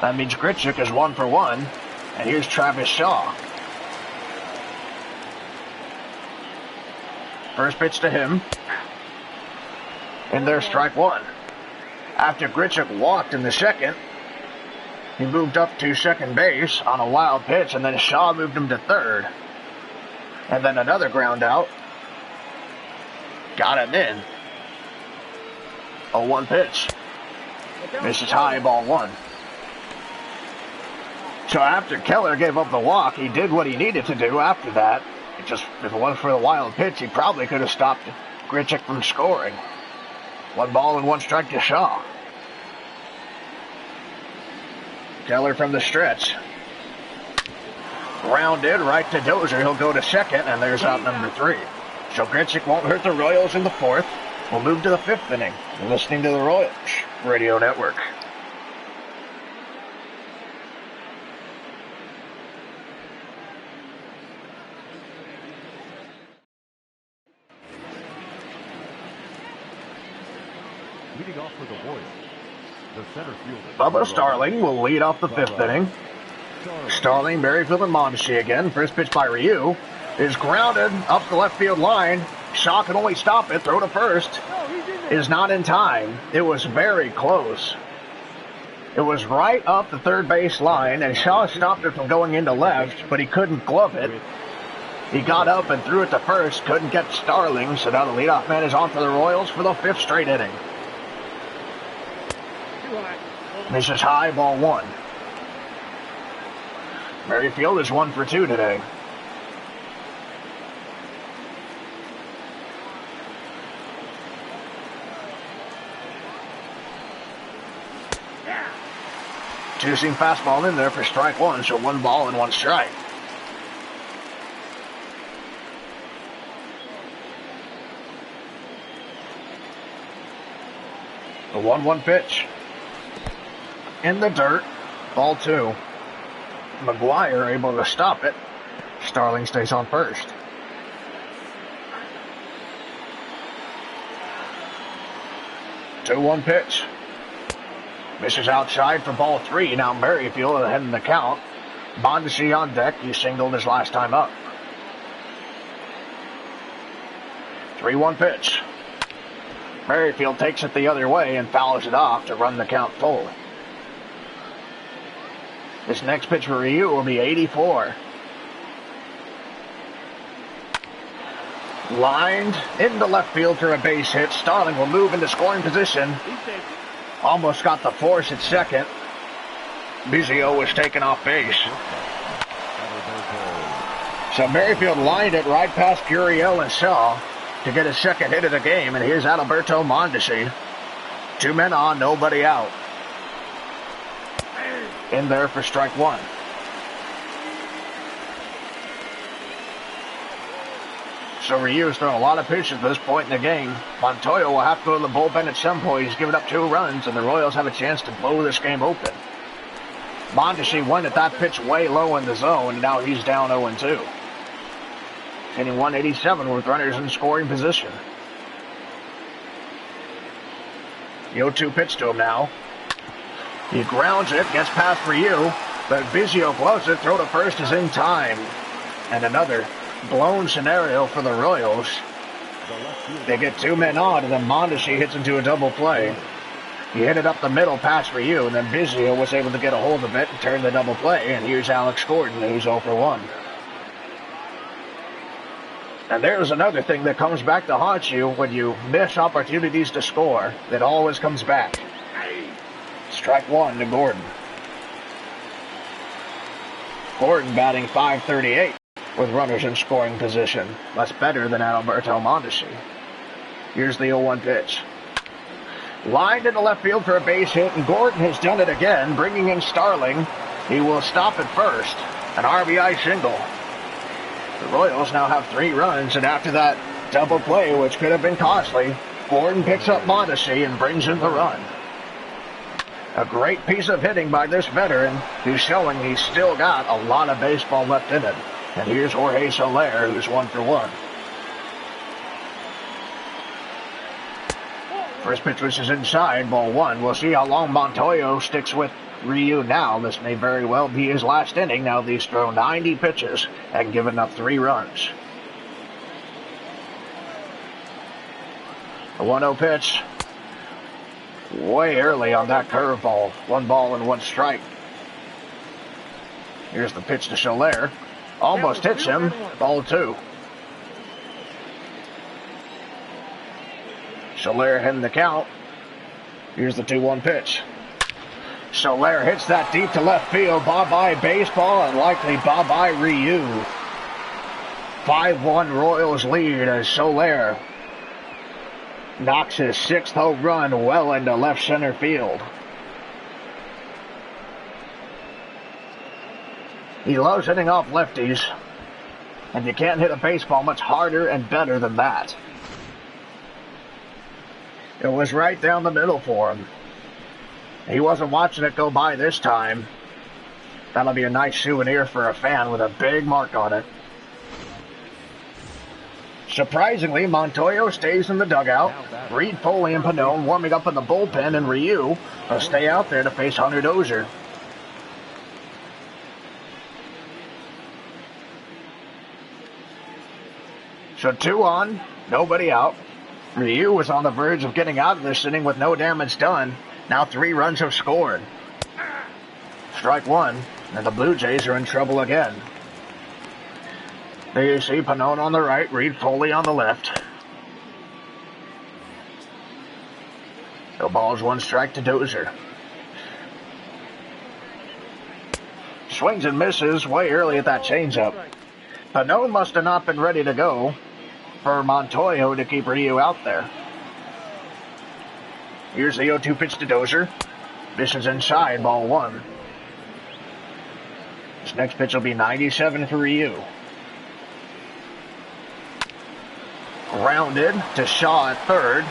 A: That means Grichuk is 1 for 1. And here's Travis Shaw. First pitch to him. And there's strike 1. After Grichuk walked in the second, he moved up to second base on a wild pitch, and then Shaw moved him to third. And then another ground out. Got him in. 0-1 pitch. Misses high, ball 1. So after Keller gave up the walk, he did what he needed to do after that. If it wasn't for the wild pitch, he probably could have stopped Grichuk from scoring. 1 ball and 1 strike to Shaw. Keller from the stretch. Grounded right to Dozier. He'll go to second, and there's out number 3. So Grichuk won't hurt the Royals in the 4th. We'll move to the 5th inning. You're listening to the Royals Radio Network.
B: Leading off for the Royals, the center fielder
A: Bubba Starling will lead off the 5th inning. Starling, Merrifield, and Mondesi again. First pitch by Ryu is grounded up the left field line. Shaw can only stop it. Throw to first is not in time. It was very close. It was right up the third base line, and Shaw stopped it from going into left, but he couldn't glove it. He got up and threw it to first. Couldn't get Starling, so now the leadoff man is on for the Royals for the 5th straight inning. This is high, ball 1. Merrifield is 1 for 2 today. Two-seam fastball in there for strike 1, so 1 ball and 1 strike. The 1-1 pitch. In the dirt, ball 2. McGuire able to stop it. Starling stays on first. The 2-1 pitch. Misses outside for ball 3. Now Merrifield ahead in the count. Mondesi on deck. He singled his last time up. 3-1 pitch. Merrifield takes it the other way and fouls it off to run the count full. This next pitch for Ryu will be 84. Lined into left field for a base hit. Starling will move into scoring position. Almost got the force at second. Bizio was taken off base. So Merrifield lined it right past Gurriel and Shaw to get his second hit of the game. And here's Adalberto Mondesi. 2 men on, nobody out. In there for strike one. So Ryu's thrown a lot of pitches at this point in the game. Montoya will have to go to the bullpen at some point. He's given up 2 runs, and the Royals have a chance to blow this game open. Mondesi went at that pitch way low in the zone, and now he's down 0-2. Hitting 187 with runners in scoring position. The 0-2 pitch to him now. He grounds it, gets past Ryu, but Bizio gloves it. Throw to first is in time. And another blown scenario for the Royals. They get 2 men on, and then Mondesi hits into a double play. He hit it up the middle past Ryu, and then Bizio was able to get a hold of it and turn the double play. And here's Alex Gordon, who's 0-1. And there's another thing that comes back to haunt you when you miss opportunities to score. That always comes back. Strike one to Gordon. Gordon batting .538 with runners in scoring position. That's better than Adalberto Mondesi. Here's the 0-1 pitch. Lined into left field for a base hit, and Gordon has done it again, bringing in Starling. He will stop at first. An RBI single. The Royals now have 3 runs, and after that double play, which could have been costly, Gordon picks up Mondesi and brings in the run. A great piece of hitting by this veteran, who's showing he's still got a lot of baseball left in him. And here's Jorge Soler, who's 1-1. First pitch, which is inside, ball 1. We'll see how long Montoya sticks with Ryu now. This may very well be his last inning. Now he's thrown 90 pitches and given up 3 runs. A 1-0 pitch. Way early on that curveball. 1 ball and 1 strike. Here's the pitch to Soler. Almost hits him. Ball 2. Soler hitting the count. Here's the 2-1 pitch. Soler hits that deep to left field. Bye-bye baseball, and likely bye-bye Ryu. 5-1 Royals lead as Soler knocks his 6th home run well into left center field. He loves hitting off lefties, and you can't hit a baseball much harder and better than that. It was right down the middle for him. He wasn't watching it go by this time. That'll be a nice souvenir for a fan with a big mark on it. Surprisingly, Montoya stays in the dugout. Reed, Foley, and Pannone warming up in the bullpen, and Ryu will stay out there to face Hunter Dozier. So 2 on, nobody out. Ryu was on the verge of getting out of this inning with no damage done. Now 3 runs have scored. Strike 1, and the Blue Jays are in trouble again. There you see Pannone on the right, Reed Foley on the left. No balls, 1 strike to Dozier. Swings and misses way early at that changeup. Pannone must have not been ready to go for Montoya to keep Ryu out there. Here's the 0-2 pitch to Dozier. This is inside, ball 1. This next pitch will be 97 for Ryu. Grounded to Shaw at third.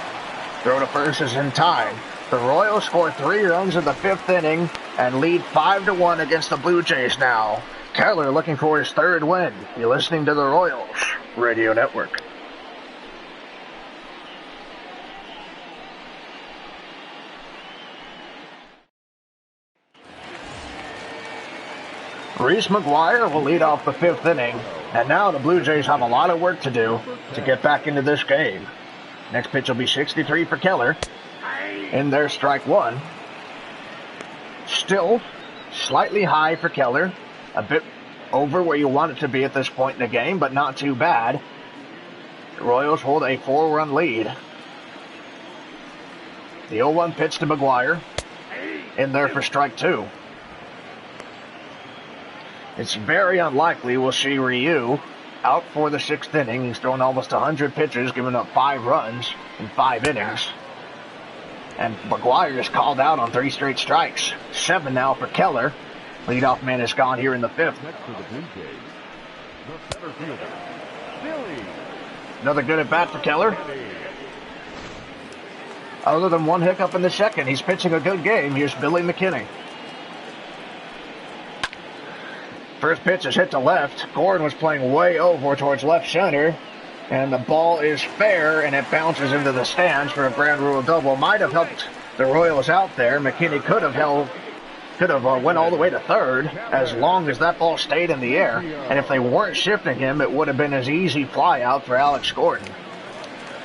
A: Throw to first is in time. The Royals score 3 runs in the 5th inning and lead 5-1 against the Blue Jays now. Keller looking for his 3rd win. You're listening to the Royals Radio Network. Reese McGuire will lead off the 5th inning, and now the Blue Jays have a lot of work to do to get back into this game. Next pitch will be 63 for Keller. In there, strike 1. Still slightly high for Keller, a bit over where you want it to be at this point in the game, but not too bad. The Royals hold a 4-run lead. The 0-1 pitch to McGuire, in there for strike 2. It's very unlikely we'll see Ryu out for the 6th inning. He's thrown almost 100 pitches, giving up 5 runs in 5 innings. And McGuire is called out on 3 straight strikes. 7 now for Keller. Leadoff man is gone here in the 5th.
B: Next for the Blue Jays, the center fielder, Billy.
A: Another good at bat for Keller. Other than one hiccup in the 2nd, he's pitching a good game. Here's Billy McKinney. First pitch is hit to left. Gordon was playing way over towards left center. And the ball is fair, and it bounces into the stands for a grand rule double. Might have helped the Royals out there. McKinney could have went all the way to 3rd as long as that ball stayed in the air. And if they weren't shifting him, it would have been an easy fly out for Alex Gordon.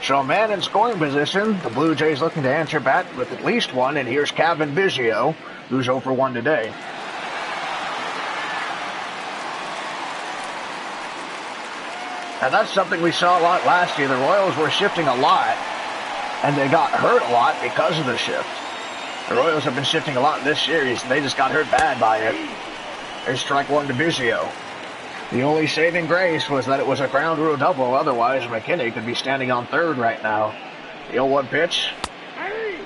A: So a man in scoring position, the Blue Jays looking to answer back with at least one, and here's Kevin Biggio, who's 0 for 1 today. And that's something we saw a lot last year. The Royals were shifting a lot, and they got hurt a lot because of the shift. The Royals have been shifting a lot this series, and they just got hurt bad by it. There's strike 1 to Biggio. The only saving grace was that it was a ground rule double. Otherwise, McKinney could be standing on 3rd right now. The 0-1 pitch,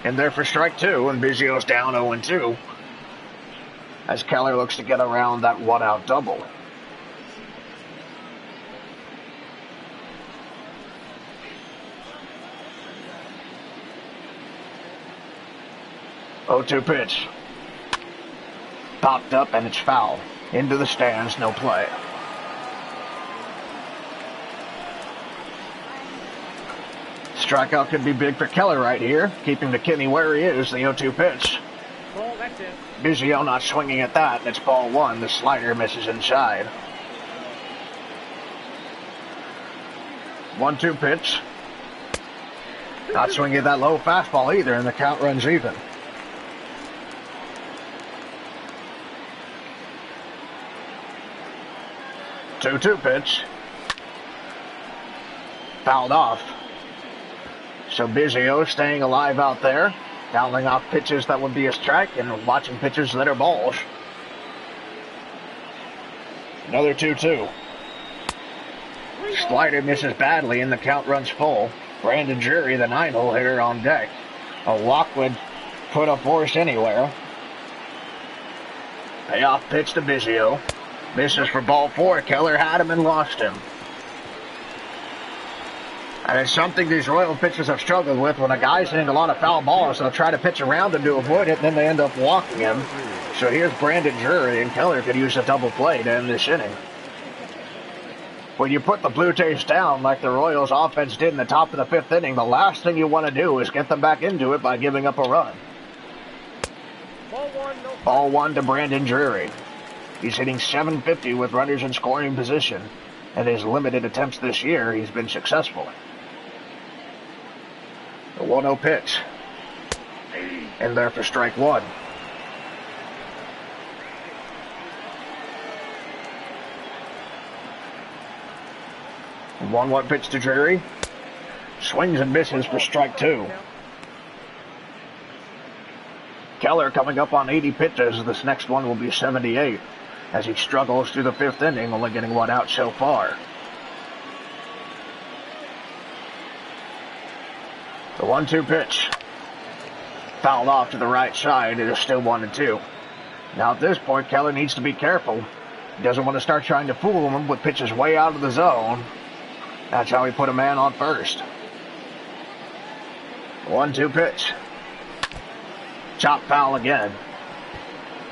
A: in there for strike 2, and Biggio's down 0-2. As Keller looks to get around that 1-out double. Oh-2 pitch. Popped up and it's foul. Into the stands, no play. Strikeout could be big for Keller right here, keeping McKinney where he is. The 0-2 pitch.
C: Ball, that's it.
A: Biggio not swinging at that, and it's ball 1. The slider misses inside. 1-2 pitch. Not swinging at that low fastball either, and the count runs even. Two pitch. Fouled off. So Biggio staying alive out there, fouling off pitches that would be a strike and watching pitches that are balls. Another 2-2. Slider misses badly and the count runs full. Brandon Drury, the 9-hole hitter, on deck. A walk would put a force anywhere. Payoff pitch to Biggio. Misses for ball 4. Keller had him and lost him. And it's something these Royal pitchers have struggled with. When a guy's hitting a lot of foul balls, they'll try to pitch around him to avoid it, and then they end up walking him. So here's Brandon Drury, and Keller could use a double play to end this inning. When you put the Blue Jays down like the Royals offense did in the top of the 5th inning, the last thing you want to do is get them back into it by giving up a run. Ball 1 to Brandon Drury. He's hitting .750 with runners in scoring position. And his limited attempts this year, he's been successful. The 1-0 pitch. In there for strike 1. The 1-1 pitch to Drury. Swings and misses for strike 2. Keller coming up on 80 pitches. This next one will be 78. As he struggles through the 5th inning, only getting 1 out so far. The 1-2 pitch. Fouled off to the right side. It is still 1-2. Now at this point, Keller needs to be careful. He doesn't want to start trying to fool him with pitches way out of the zone. That's how he put a man on first. 1-2 pitch. Chop foul again.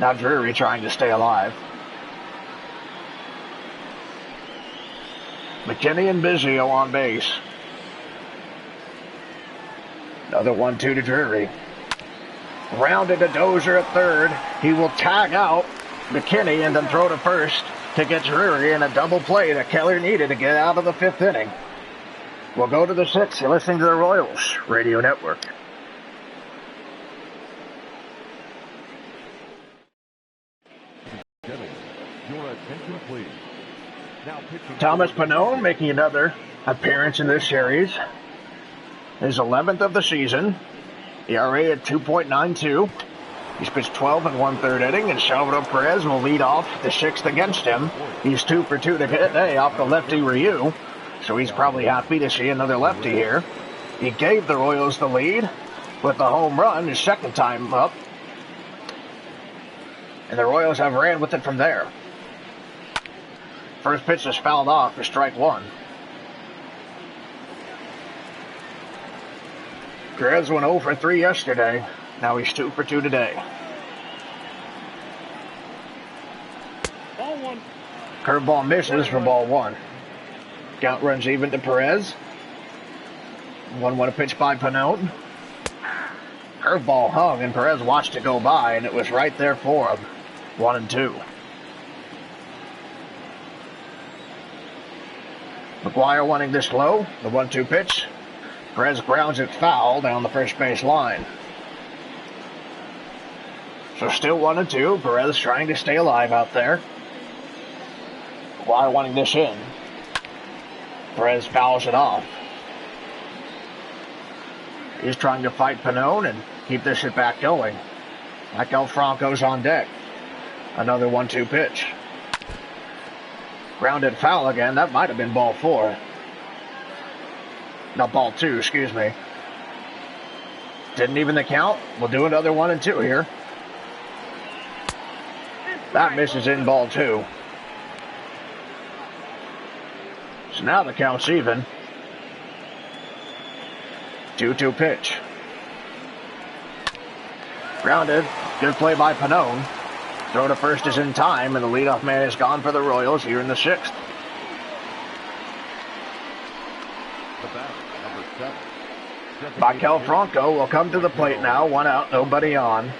A: Now Drury trying to stay alive. McKinney and Biggio on base. Another 1-2 to Drury. Rounded to Dozier at 3rd. He will tag out McKinney and then throw to first to get Drury in a double play that Keller needed to get out of the 5th inning. We'll go to the 6th. You're listening to the Royals Radio Network.
B: Attention, please. Now pitching.
A: Thomas Pannone making another appearance in this series. His 11th of the season. ERA at 2.92. He's pitched 12 and 1/3 inning, and Salvador Perez will lead off the 6th against him. He's 2 for 2 today off the lefty Ryu, so he's probably happy to see another lefty here. He gave the Royals the lead with the home run his second time up, and the Royals have ran with it from there. First pitch is fouled off for strike 1. Perez went 0 for 3 yesterday. Now he's 2 for 2 today.
C: Ball 1.
A: Curveball misses for ball 1. Count runs even to Perez. 1-1 pitch by Pannone. Curveball hung, and Perez watched it go by, and it was right there for him. 1-2. McGuire wanting this low. The 1-2 pitch. Perez grounds it foul down the first base line. So still 1-2. Perez trying to stay alive out there. McGuire wanting this in. Perez fouls it off. He's trying to fight Pannone and keep this at bat going. Michael Franco's on deck. Another 1-2 pitch. Grounded foul again. That might have been ball 4. Not ball 2, excuse me. Didn't even the count. We'll do another 1-2 here. That misses in ball 2. So now the count's even. 2-2 pitch. Grounded. Good play by Pannone. Throw to first is in time, and the leadoff man is gone for the Royals here in the 6th.
B: The bat, number 7.
A: Michael Franco will come to the plate now. 1 out, nobody on.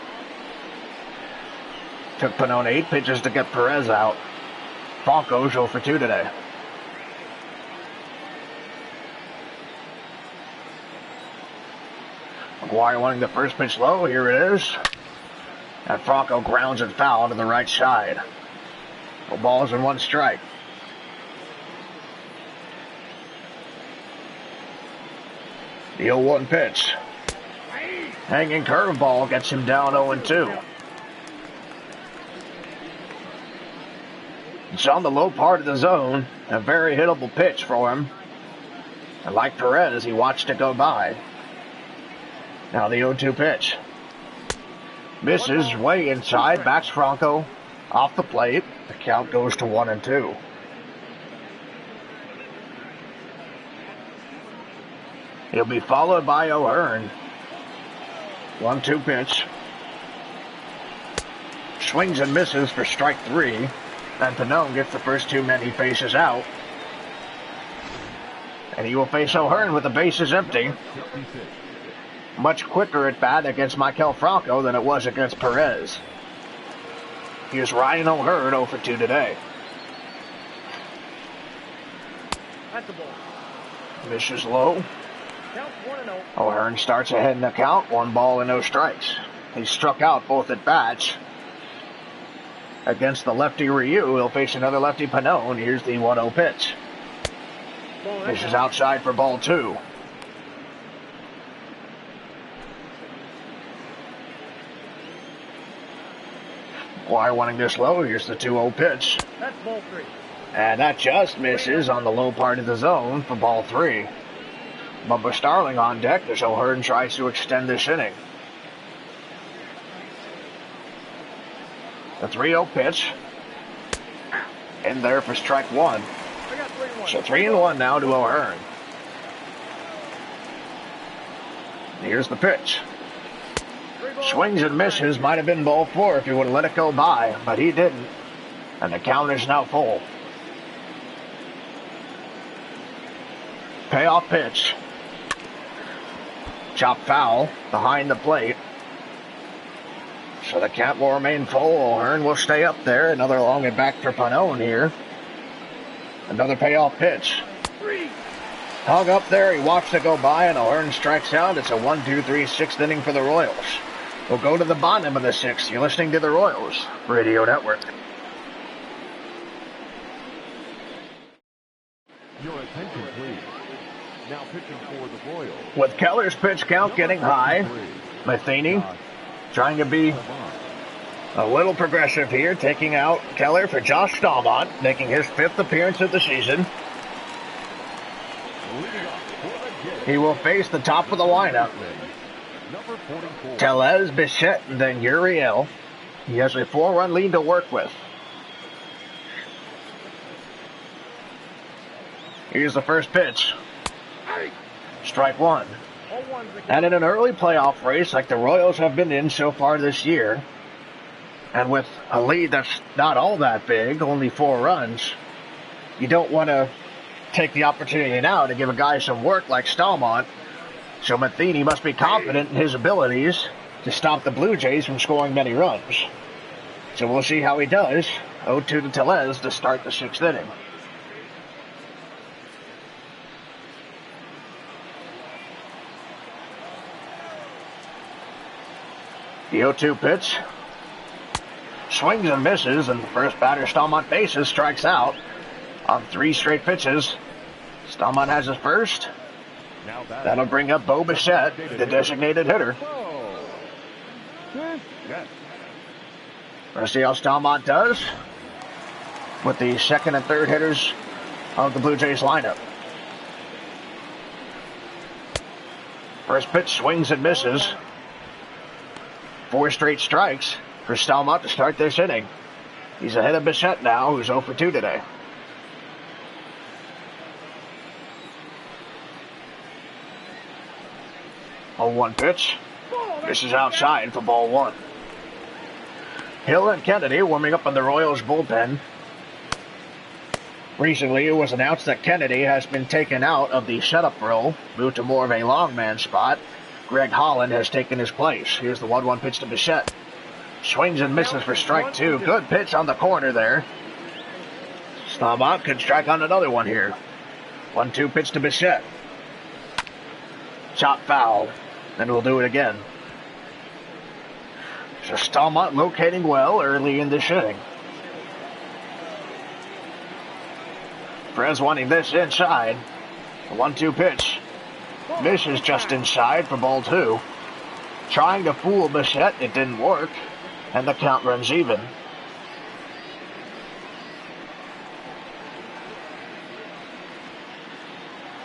A: Took Pannone 8 pitches to get Perez out. Franco's 0 for 2 today. McGuire wanting the first pitch low. Here it is. And Franco grounds it foul to the right side. 4 balls and 1 strike. The 0-1 pitch. Hanging curveball gets him down 0-2. It's on the low part of the zone. A very hittable pitch for him. And like Perez, he watched it go by. Now the 0-2 pitch. Misses way inside. Backs Franco off the plate. The count goes to 1-2. He'll be followed by O'Hearn. 1-2 pitch. Swings and misses for strike 3. And Pannone gets the first 2 men he faces out. And he will face O'Hearn with the bases empty. Much quicker at bat against Michael Franco than it was against Perez. Here's Ryan O'Hearn 0 for 2 today.
C: That's the ball.
A: Misses low.
C: Count 1-0.
A: O'Hearn starts ahead in the count. 1 ball and no strikes. He struck out both at bats. Against the lefty Ryu, he'll face another lefty Pannone. Here's the 1-0 pitch. This is outside for ball 2. McGuire wanting this low. Here's the 2-0 pitch.
C: That's ball 3.
A: And that just misses on the low part of the zone for ball 3. Bubba Starling on deck as O'Hearn tries to extend this inning. The 3-0 pitch. In there for strike 1.
C: I got 3-1.
A: So 3-1 now to O'Hearn. Here's the pitch. Swings and misses. Might have been ball 4 if he would have let it go by, but he didn't. And the count is now full. Payoff pitch. Chop foul behind the plate. So the count will remain full. O'Hearn will stay up there. Another long at back for Pannone here. Another payoff pitch. Hung up there. He watched it go by, and O'Hearn strikes out. It's a 1-2-3 6th inning for the Royals. We'll go to the bottom of the 6th. You're listening to the Royals Radio Network.
B: incomplete. Now pitching for the Royals.
A: With Keller's pitch count getting high, Matheny trying to be a little progressive here, taking out Keller for Josh Stallmont, making his 5th appearance of the season. He will face the top of the lineup.
B: Number 44.
A: Tellez, Bichette, and then Uriel. He has a 4-run lead to work with. Here's the first pitch. Strike one. And in an early playoff race like the Royals have been in so far this year, and with a lead that's not all that big, only 4 runs, you don't want to take the opportunity now to give a guy some work like Stallmont. So Matheny must be confident in his abilities to stop the Blue Jays from scoring many runs. So we'll see how he does. 0-2 to Tellez to start the 6th inning. The 0-2 pitch. Swings and misses, and the first batter Stallmont faces strikes out on 3 straight pitches. Stallmont has his first. That'll bring up Bo Bichette, the designated hitter. Let's see how Stallmont does with the 2nd and 3rd hitters of the Blue Jays lineup. First pitch swings and misses. 4 straight strikes for Stallmont to start this inning. He's ahead of Bichette now, who's 0 for 2 today. Oh, 1 pitch. This is outside for ball 1. Hill and Kennedy warming up on the Royals bullpen. Recently, it was announced that Kennedy has been taken out of the setup role, moved to more of a long man spot. Greg Holland has taken his place. Here's the 1-1 pitch to Bichette. Swings and misses for strike 2. Good pitch on the corner there. Stallmont could strike on another one here. 1-2 pitch to Bichette. Chop foul. Then we'll do it again. So Stallmont locating well early in this inning. Perez wanting this inside. A 1-2 pitch. Misses just inside for ball 2. Trying to fool Bichette, it didn't work. And the count runs even.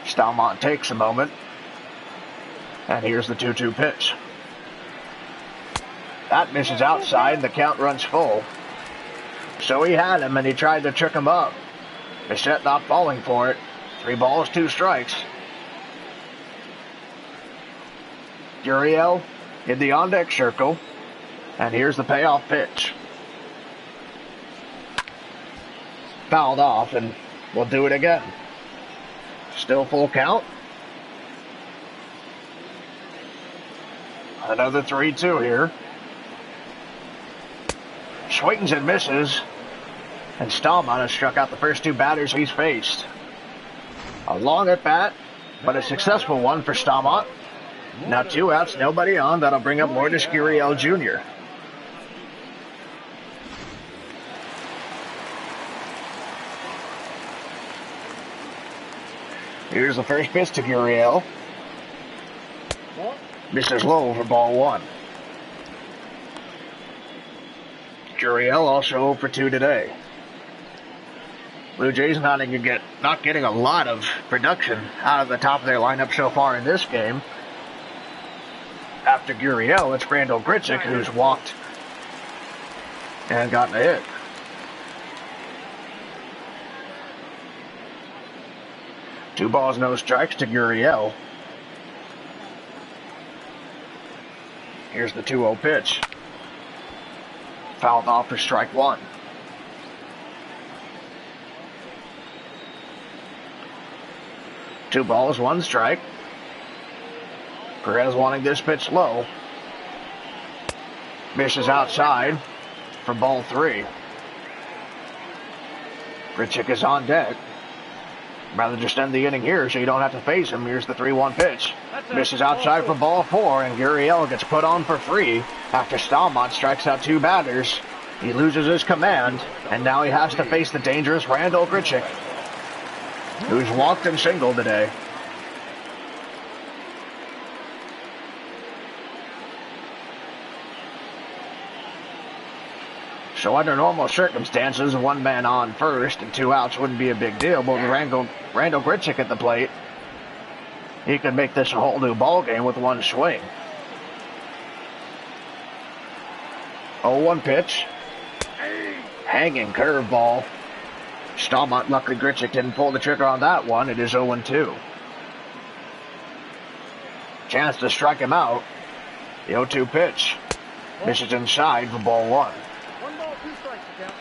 A: Stallmont takes a moment. And here's the 2-2 pitch. That misses outside, and the count runs full. So he had him, and he tried to trick him up. Bichette not falling for it. 3 balls, 2 strikes. Uriel in the on-deck circle. And here's the payoff pitch. Fouled off, and we'll do it again. Still full count. Another 3-2 here. Swings and misses. And Stallmont has struck out the first 2 batters he's faced. A long at bat, but a successful one for Stallmont. Now 2 outs, nobody on. That'll bring up Lourdes Gurriel Jr. Here's the first pitch to Gurriel. Misses low for ball 1. Gurriel also 0 for 2 today. Blue Jays not getting a lot of production out of the top of their lineup so far in this game. After Gurriel, it's Randall Grichuk who's walked and gotten a hit. Two balls, no strikes to Gurriel. Here's the 2-0 pitch. Fouled off for strike 1. Two balls, 1 strike. Perez wanting this pitch low. Misses outside for ball 3. Grichuk is on deck. Rather just end the inning here so you don't have to face him. Here's the 3-1 pitch. Misses outside for ball 4, and Gurriel gets put on for free after Stallmont strikes out 2 batters. He loses his command, and now he has to face the dangerous Randall Grichuk. who's walked and singled today. So under normal circumstances, one man on first and 2 outs wouldn't be a big deal. But with Randall Grichuk at the plate, he could make this a whole new ball game with one swing. 0-1 pitch. Hanging curveball. Stallmont, luckily Grichuk didn't pull the trigger on that one. It is 0-2. Chance to strike him out. The 0-2 pitch. Misses inside for ball 1.
C: 1 ball, 2 strikes, count.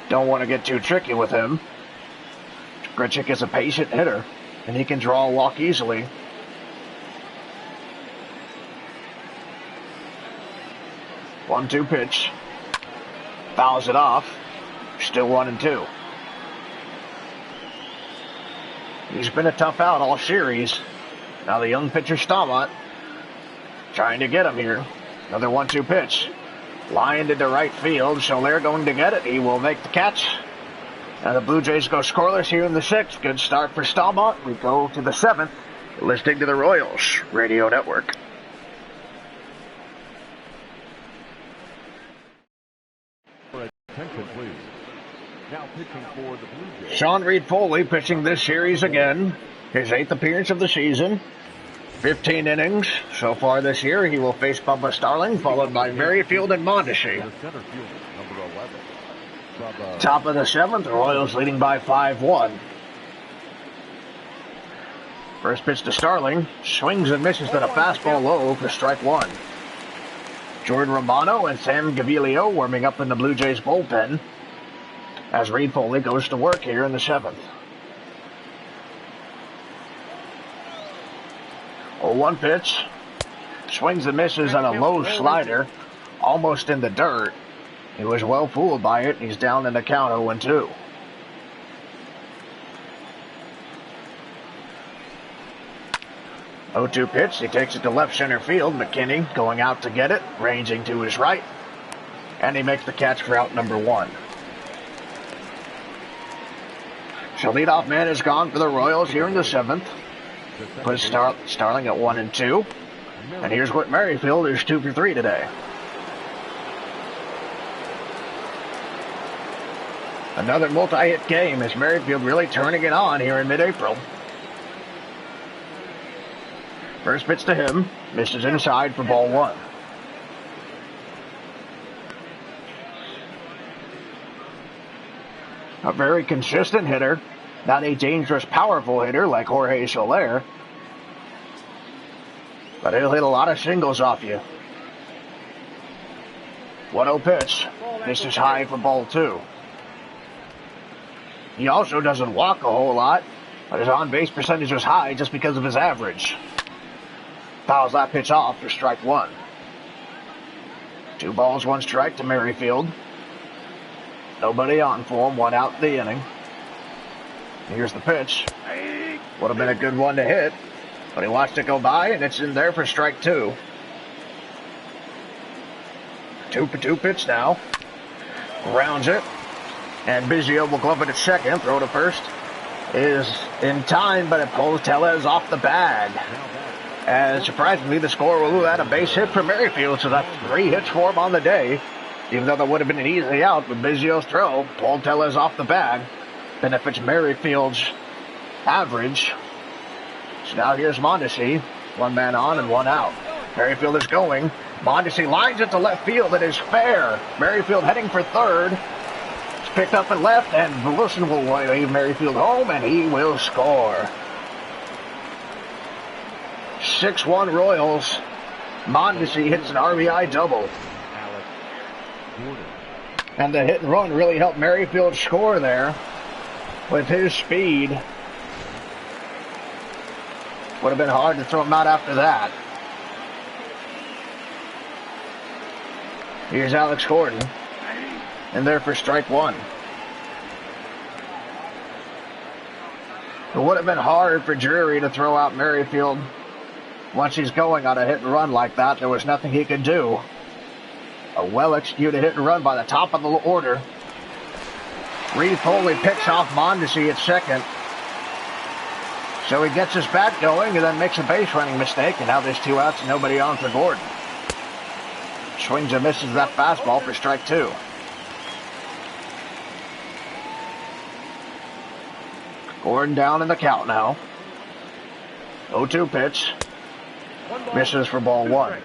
A: Don't want to get too tricky with him. Grichuk is a patient hitter, and he can draw a walk easily. One-two pitch. Fouls it off. Still 1-2. He's been a tough out all series. Now the young pitcher Stallmont trying to get him here. Another 1-2 pitch. Lined into right field. Soler going to get it. He will make the catch. And the Blue Jays go scoreless here in the 6th. Good start for Stallmont. We go to the 7th. Listening to the Royals Radio Network.
B: Attention, please. Now pitching for the Blue Jays.
A: Sean Reed-Foley pitching this series again. His 8th appearance of the season. 15 innings so far this year. He will face Bubba Starling, followed by Merrifield and Mondesi.
B: The center fielder, number 11. Bubba.
A: Top of the 7th, the Royals leading by 5-1. First pitch to Starling. Swings and misses at a fastball low for strike 1. Jordan Romano and Sam Gaviglio warming up in the Blue Jays bullpen as Reed-Foley goes to work here in the 7th. 0-1 pitch. Swings and misses on a low slider, almost in the dirt. He was well fooled by it. He's down in the count 0-2. Oh-2 pitch. He takes it to left center field. McKinney going out to get it, ranging to his right. And he makes the catch for out number 1. So leadoff man is gone for the Royals here in the 7th. Puts Starling at 1-2. And here's what Merrifield is 2 for 3 today. Another multi-hit game as Merrifield really turning it on here in mid-April. First pitch to him, misses inside for ball 1. A very consistent hitter, not a dangerous, powerful hitter like Jorge Soler, but he'll hit a lot of singles off you. 1-0 pitch, misses high for ball 2. He also doesn't walk a whole lot, but his on-base percentage was high just because of his average. Fouls that pitch off for strike 1. 2 balls, 1 strike to Merrifield. Nobody on for him, 1 out in the inning. Here's the pitch. Would have been a good one to hit, but he watched it go by, and it's in there for strike 2. 2 for 2 pitch now. Rounds it, and Biggio will glove it at second. Throw to first is in time, but it pulls Tellez off the bag. And surprisingly, the score will add a base hit for Merrifield, so that's 3 hits for him on the day. Even though that would have been an easy out with Biggio's throw, pulled Tellez off the bag. Benefits Merrifield's average. So now here's Mondesi. 1 man on and 1 out. Merrifield is going. Mondesi lines it to left field. It is fair. Merrifield heading for third. It's picked up and left, and Wilson will wave Merrifield home, and he will score. 6-1 Royals. Mondesi hits an RBI double. And the hit and run really helped Merrifield score there with his speed. Would have been hard to throw him out after that. Here's Alex Gordon. And there for strike 1. It would have been hard for Drury to throw out Merrifield. Once he's going on a hit and run like that, there was nothing he could do. A well-executed hit and run by the top of the order. Reed Foley picks off Mondesi at second. So he gets his bat going and then makes a base running mistake, and now there's 2 outs and nobody on for Gordon. Swings and misses that fastball for strike 2. Gordon down in the count now. 0-2 pitch. Misses for ball 1.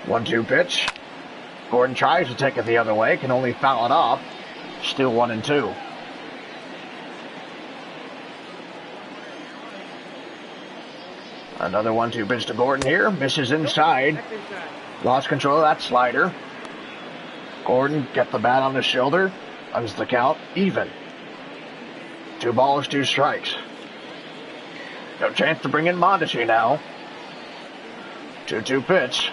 A: 1-2 pitch. Gordon tries to take it the other way, can only foul it off. Still 1-2. Another 1-2 pitch to Gordon here. Misses inside. Lost control of that slider. Gordon get the bat on his shoulder. Runs the count even. 2 balls, 2 strikes. No chance to bring in Mondesi now. 2-2 pitch.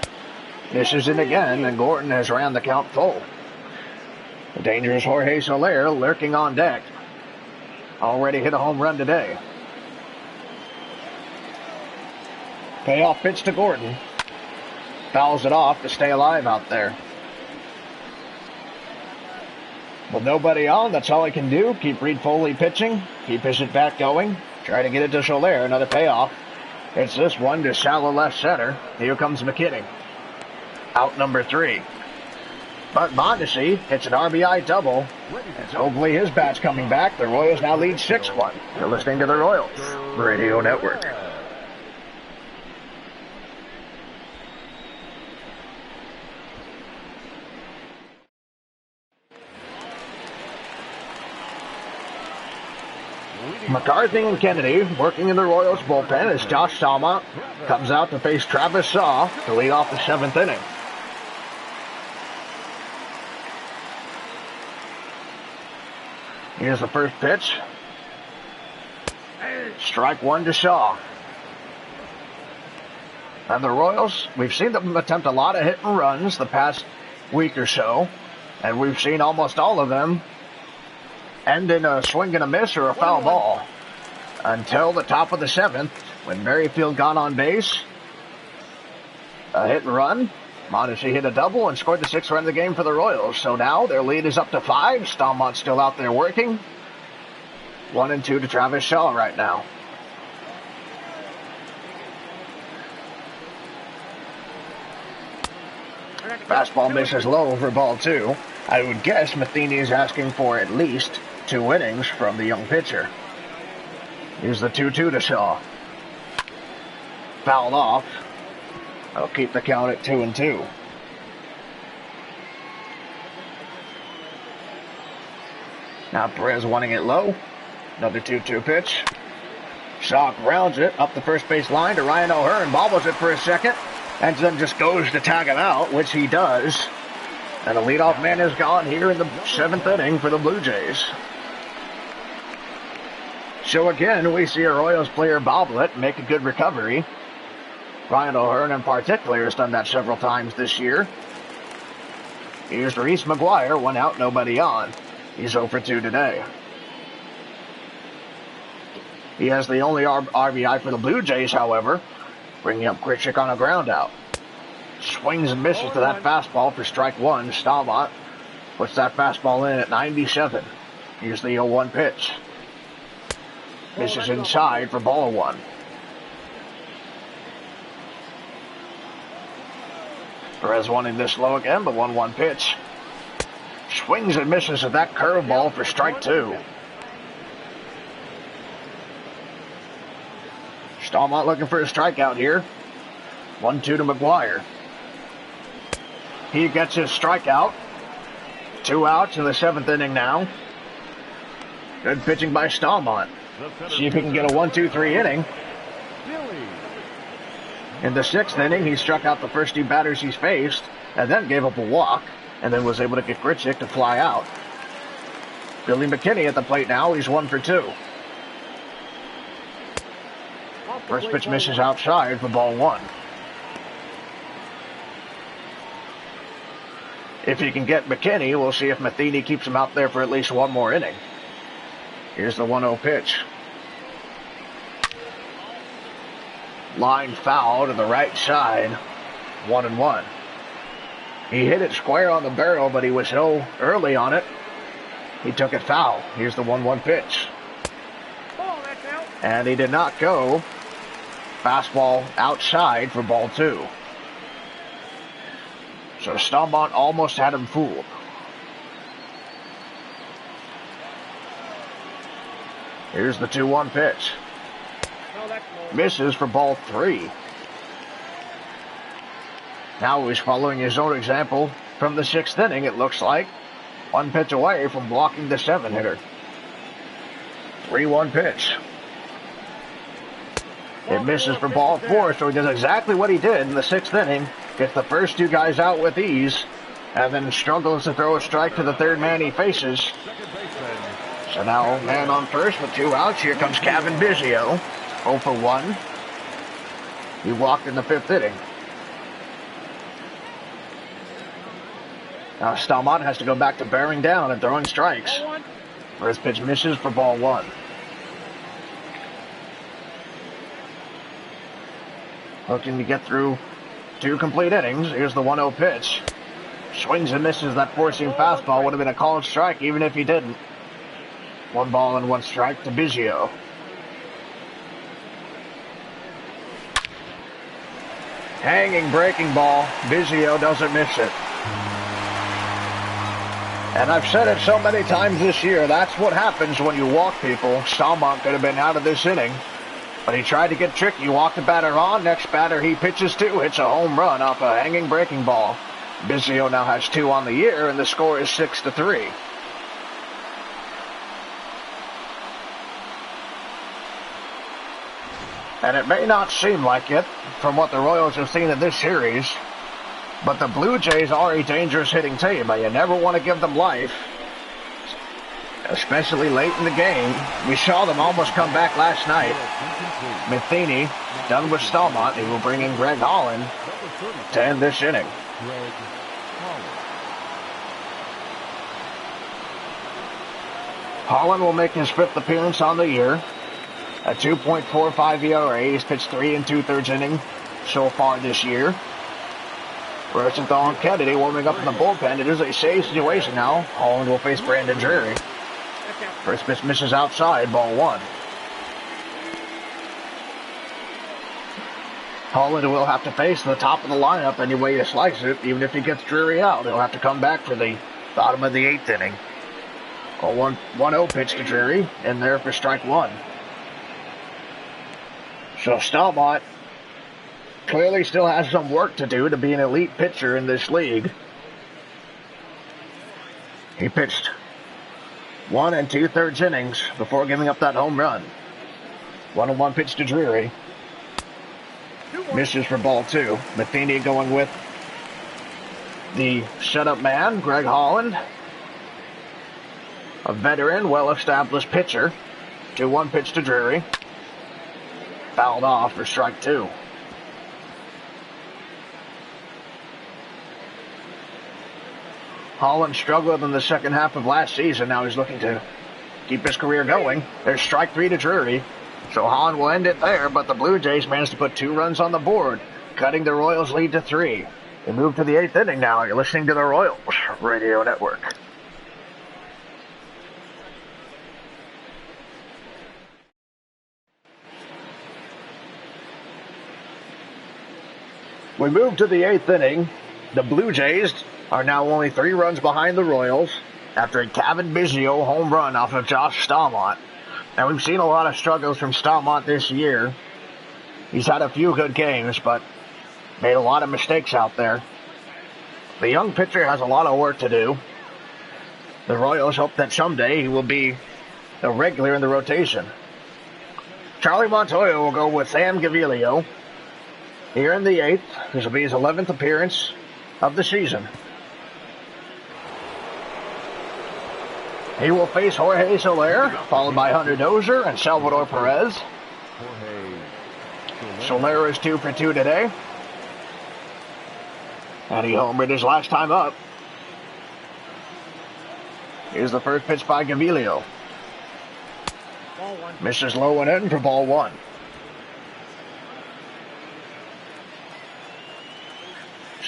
A: Misses it again, and Gordon has ran the count full. The dangerous Jorge Soler lurking on deck. Already hit a home run today. Payoff pitch to Gordon. Fouls it off to stay alive out there. With nobody on, that's all he can do. Keep Reed Foley pitching. Keep his at-bat going. Try to get it to Soler. Another payoff. It's this one to shallow left center. Here comes McKinney. Out number 3. But Mondesi hits an RBI double. And hopefully his bat's coming back. The Royals now lead 6-1. You're listening to the Royals Radio Network. McCarthy and Kennedy working in the Royals bullpen as Josh Salmont comes out to face Travis Shaw to lead off the 7th inning. Here's the first pitch. Strike 1 to Shaw. And the Royals, we've seen them attempt a lot of hit and runs the past week or so, and we've seen almost all of them end in a swing and a miss or a foul ball until the top of the 7th when Merrifield got on base. A hit and run. Mondesi hit a double and scored the 6th run of the game for the Royals. So now their lead is up to 5. Stalmont's still out there working. 1-2 to Travis Shaw right now. Fastball misses low for ball 2. I would guess Matheny is asking for at least 2 innings from the young pitcher. Here's the 2-2 to Shaw. Fouled off. I'll keep the count at 2-2. Now Perez wanting it low. Another 2-2 pitch. Shaw grounds it up the first base line to Ryan O'Hearn. Bobbles it for a second. And then just goes to tag him out, which he does. And the leadoff man is gone here in the 7th inning for the Blue Jays. So again, we see a Royals player bobble it, make a good recovery. Ryan O'Hearn in particular has done that several times this year. Here's Reese McGuire, 1 out, nobody on. He's 0 for 2 today. He has the only RBI for the Blue Jays, however, bringing up Grichuk on a ground out. Swings and misses to that fastball for strike 1. Stalmont puts that fastball in at 97. Here's the 0-1 pitch. Misses inside for ball 1. Perez wanting this low again, but 1-1 pitch. Swings and misses at that curveball for strike 2. Stalmont looking for a strikeout here. 1-2 to McGuire. He gets his strikeout. 2 outs in the 7th inning now. Good pitching by Stalmont. See if he can get a 1-2-3 inning. In the 6th inning, he struck out the first 2 batters he's faced, and then gave up a walk, and then was able to get Grichuk to fly out. Billy McKinney at the plate now. He's 1 for 2. First pitch misses outside for ball 1. If he can get McKinney, we'll see if Matheny keeps him out there for at least 1 more inning. Here's the 1-0 pitch. Line foul to the right side. 1-1. He hit it square on the barrel, but he was so early on it, he took it foul. Here's the 1-1 pitch.
C: Ball, that's out.
A: And he did not go. Fastball outside for ball 2. So Stalmont almost had him fooled. Here's the 2-1 pitch.
C: No, that's low.
A: Misses for ball 3. Now he's following his own example from the 6th inning, it looks like. 1 pitch away from blocking the 7-hitter. 3-1 pitch. It misses for ball 4, so he does exactly what he did in the 6th inning. Gets the first 2 guys out with ease, and then struggles to throw a strike to the 3rd man he faces. So now, man on first with 2 outs. Here comes Kevin Biggio. 0 for 1. He walked in the 5th inning. Now Stalmont has to go back to bearing down and throwing strikes. First pitch misses for ball 1. Looking to get through 2 complete innings. Here's the 1-0 pitch. Swings and misses. That four-seam fastball would have been a called strike even if he didn't. 1 ball and 1 strike to Biggio. Hanging breaking ball. Biggio doesn't miss it. And I've said it so many times this year, that's what happens when you walk people. Stalmont could have been out of this inning, but he tried to get tricky. Walked the batter on. Next batter he pitches to, hits a home run off a hanging breaking ball. Biggio now has 2 on the year, and the score is 6-3. And it may not seem like it from what the Royals have seen in this series, but the Blue Jays are a dangerous hitting team, and you never want to give them life, especially late in the game. We saw them almost come back last night. Matheny done with Stalmont. He will bring in Greg Holland to end this inning. Holland will make his 5th appearance on the year. A 2.45 ERA. He's pitched 3 2/3 innings so far this year. Rosenthal and Kennedy warming up in the bullpen. It is a safe situation now. Holland will face Brandon Drury. First pitch misses outside, ball 1. Holland will have to face the top of the lineup any way you slice it. Even if he gets Drury out, he'll have to come back for the bottom of the 8th inning. A 1-0 pitch to Drury, in there for strike 1. So Stalmont clearly still has some work to do to be an elite pitcher in this league. He pitched 1 2/3 innings before giving up that home run. 1-1 pitch to Drury. Misses for ball 2. Matheny going with the setup man, Greg Holland. A veteran, well-established pitcher. 2-1 pitch to Drury. Fouled off for strike 2. Holland struggled in the second half of last season. Now he's looking to keep his career going. There's strike 3 to Drury. So Holland will end it there, but the Blue Jays managed to put 2 runs on the board, cutting the Royals' lead to 3. They move to the 8th inning now. You're listening to the Royals Radio Network. We move to the 8th inning. The Blue Jays are now only 3 runs behind the Royals after a Kevin Biggio home run off of Josh Stalmont. Now, we've seen a lot of struggles from Stalmont this year. He's had a few good games, but made a lot of mistakes out there. The young pitcher has a lot of work to do. The Royals hope that someday he will be a regular in the rotation. Charlie Montoya will go with Sam Gaviglio here in the 8th. This will be his 11th appearance of the season. He will face Jorge Soler, followed by Hunter Dozier and Salvador Perez. Soler is 2 for 2 today. And he homered his last time up. Here's the first pitch by Gaviglio. Misses low and in for ball 1.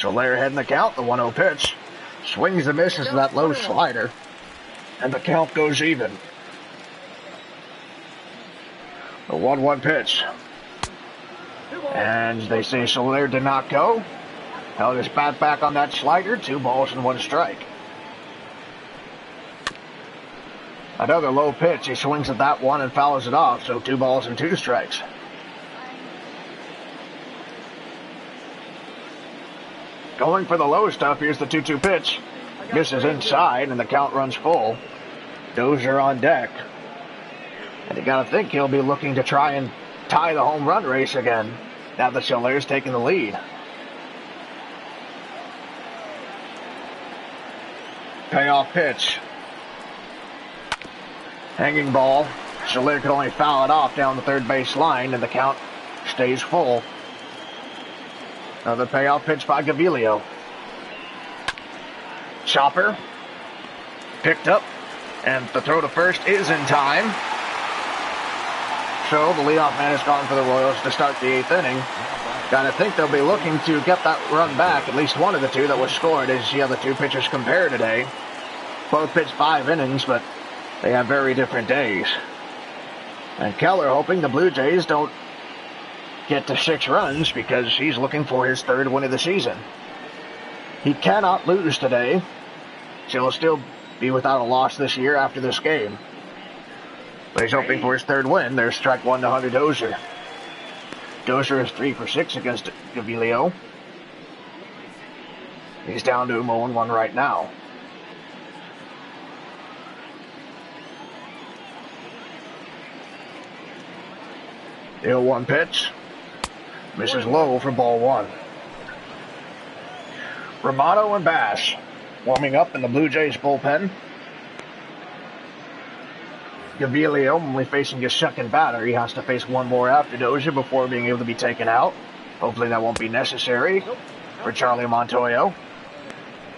A: Soler heading the count, the 1-0 pitch. Swings and misses that low slider. And the count goes even. The 1-1 pitch. And they say Soler did not go. Held his bat back on that slider. 2 balls and 1 strike. Another low pitch. He swings at that one and fouls it off. So 2 balls and 2 strikes. Going for the low stuff. Here's the 2-2 pitch. Misses inside and the count runs full. Dozier on deck. And you gotta think he'll be looking to try and tie the home run race again. Now that Soler's taking the lead. Payoff pitch. Hanging ball. Soler could only foul it off down the third base line, and the count stays full. Another payoff pitch by Gaviglio. Chopper. Picked up, and the throw to first is in time. So the leadoff man has gone for the Royals to start the 8th inning. Gotta think they'll be looking to get that run back, at least one of the 2 that was scored, as the other 2 pitchers compare today. Both pitched 5 innings, but they have very different days. And Keller hoping the Blue Jays don't get to 6 runs because he's looking for his 3rd win of the season. He cannot lose today, so he'll still be without a loss this year after this game. But he's hoping for his 3rd win. There's strike 1 to Hunter Dozier. Dozier is 3 for 6 against Gaviglio. He's down to 0-1 right now. The 0-1 pitch. Misses low for ball 1. Romano and Bass warming up in the Blue Jays bullpen. Gaviglio only facing his 2nd batter. He has to face 1 more after Dozier before being able to be taken out. Hopefully that won't be necessary for Charlie Montoyo.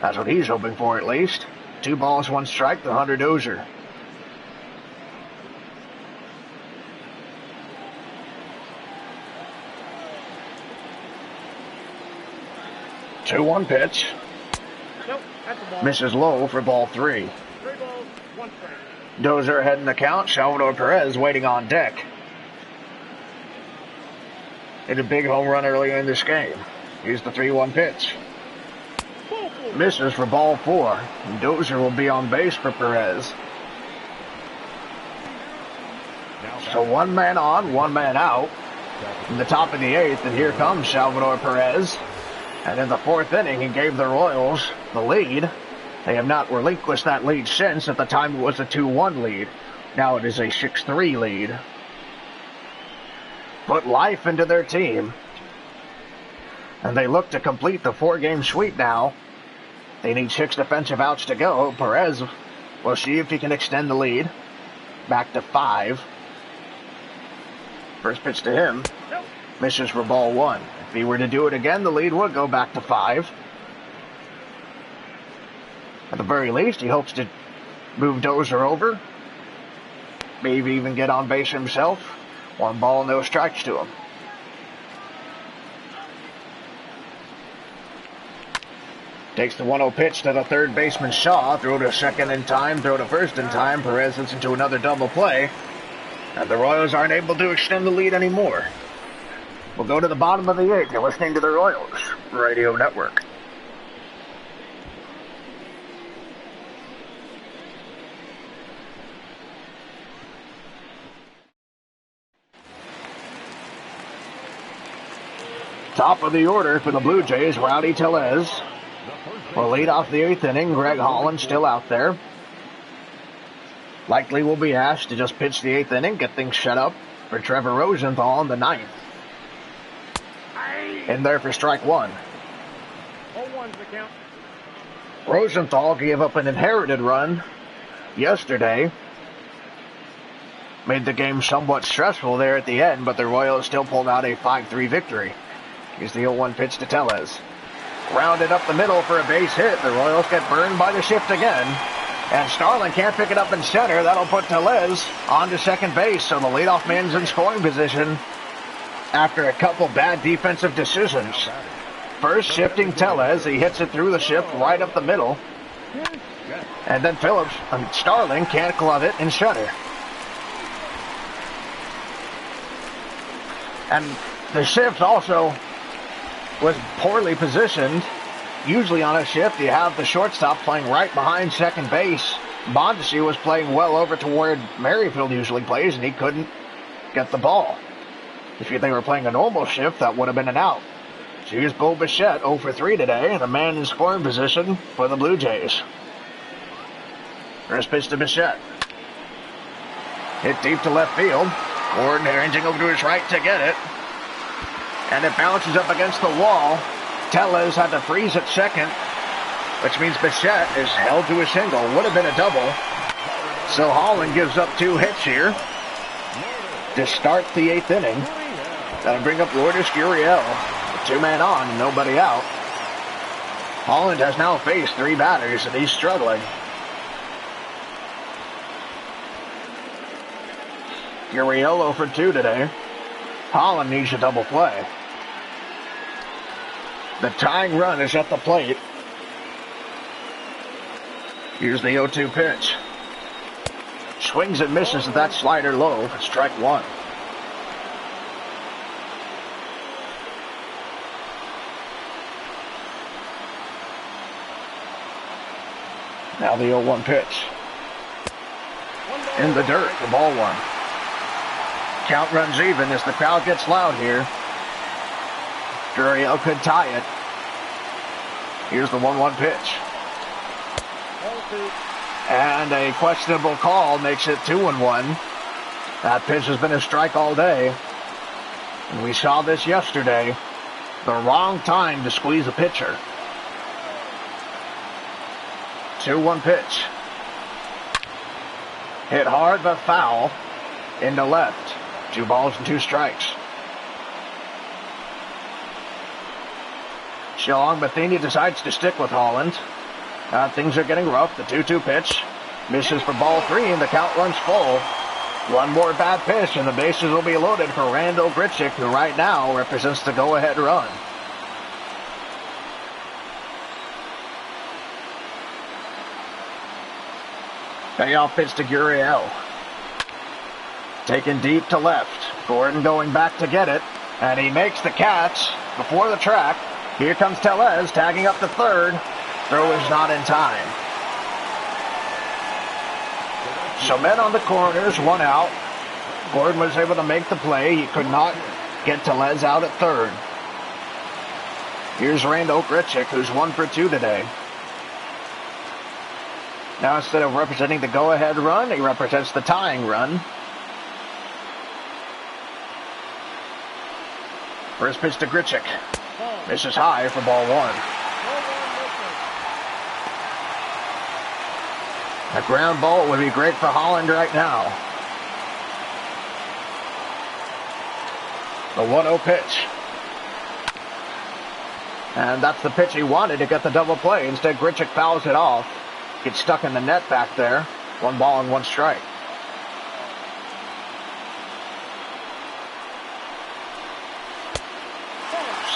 A: That's what he's hoping for at least. 2 balls, 1 strike to Hunter Dozier. Two 1 pitch.
C: Nope, that's a ball.
A: Misses low for ball 3.
C: 3 balls, 1 strike.
A: Dozier heading the count. Salvador Perez waiting on deck. Hit a big home run earlier in this game. Here's the 3-1 pitch. Misses for ball 4. And Dozier will be on base for Perez. So 1 man on, 1 man out. In the top of the 8th, and here comes Salvador Perez. And in the 4th inning, he gave the Royals the lead. They have not relinquished that lead since. At the time, it was a 2-1 lead. Now it is a 6-3 lead. Put life into their team. And they look to complete the 4-game sweep now. They need 6 defensive outs to go. Perez will see if he can extend the lead. Back to 5. First pitch to him. Misses for ball 1. If he were to do it again, the lead would go back to 5. At the very least, he hopes to move Dozier over. Maybe even get on base himself. 1 ball, no strikes to him. Takes the 1-0 pitch to the 3rd baseman Shaw. Throw to 2nd in time, throw to 1st in time. Perez hits into another double play. And the Royals aren't able to extend the lead anymore. We'll go to the bottom of the 8th. You're listening to the Royals Radio Network. Top of the order for the Blue Jays, Rowdy Tellez will lead off the 8th inning. Greg Holland still out there. Likely will be asked to just pitch the 8th inning, get things set up for Trevor Rosenthal in the 9th. In there for strike 1.
C: 0-1's the count.
A: Rosenthal gave up an inherited run yesterday. Made the game somewhat stressful there at the end, but the Royals still pulled out a 5-3 victory. Here's the 0-1 pitch to Tellez. Rounded up the middle for a base hit. The Royals get burned by the shift again. And Starlin can't pick it up in center. That'll put Tellez on to 2nd base, so the leadoff man's in scoring position after a couple bad defensive decisions. First shifting Tellez, he hits it through the shift right up the middle. And then Starling can't glove it and shutter. And the shift also was poorly positioned. Usually on a shift, you have the shortstop playing right behind second base. Mondesi was playing well over to where Merrifield usually plays, and he couldn't get the ball. If they were playing a normal shift, that would have been an out. So here's Bo Bichette, 0 for 3 today, the man in scoring position for the Blue Jays. First pitch to Bichette. Hit deep to left field. Gordon arranging over to his right to get it. And it bounces up against the wall. Tellez had to freeze at second, which means Bichette is held to a single. Would have been a double. So Holland gives up 2 hits here to start the 8th inning. That'll bring up Lourdes Gurriel. 2-man on, nobody out. Holland has now faced 3 batters, and he's struggling. Gurriel 0 for 2 today. Holland needs a double play. The tying run is at the plate. Here's the 0-2 pitch. Swings and misses at that slider low for strike 1. Now the 0-1 pitch. In the dirt for ball 1. Count runs even as the crowd gets loud here. Gurriel could tie it. Here's the 1-1 pitch. And a questionable call makes it 2-1. That pitch has been a strike all day. And we saw this yesterday. The wrong time to squeeze a pitcher. 2-1 pitch. Hit hard but foul. Into left. 2 balls and 2 strikes. Sean Matheny decides to stick with Holland. Things are getting rough. The 2-2 pitch misses for ball 3, and the count runs full. One more bad pitch, and the bases will be loaded for Randall Grichuk, who right now represents the go-ahead run. Payoff pitch to Gurriel. Taken deep to left. Gordon going back to get it, and he makes the catch before the track. Here comes Tellez tagging up to third. Throw is not in time. So men on the corners, 1 out. Gordon was able to make the play. He could not get Tellez out at third. Here's Randall Grichuk, who's 1 for 2 today. Now instead of representing the go-ahead run, he represents the tying run. First pitch to Grichuk. Misses high for ball 1. A ground ball would be great for Holland right now. The 1-0 pitch. And that's the pitch he wanted to get the double play. Instead, Grichuk fouls it off. Gets stuck in the net back there. 1 ball and 1 strike.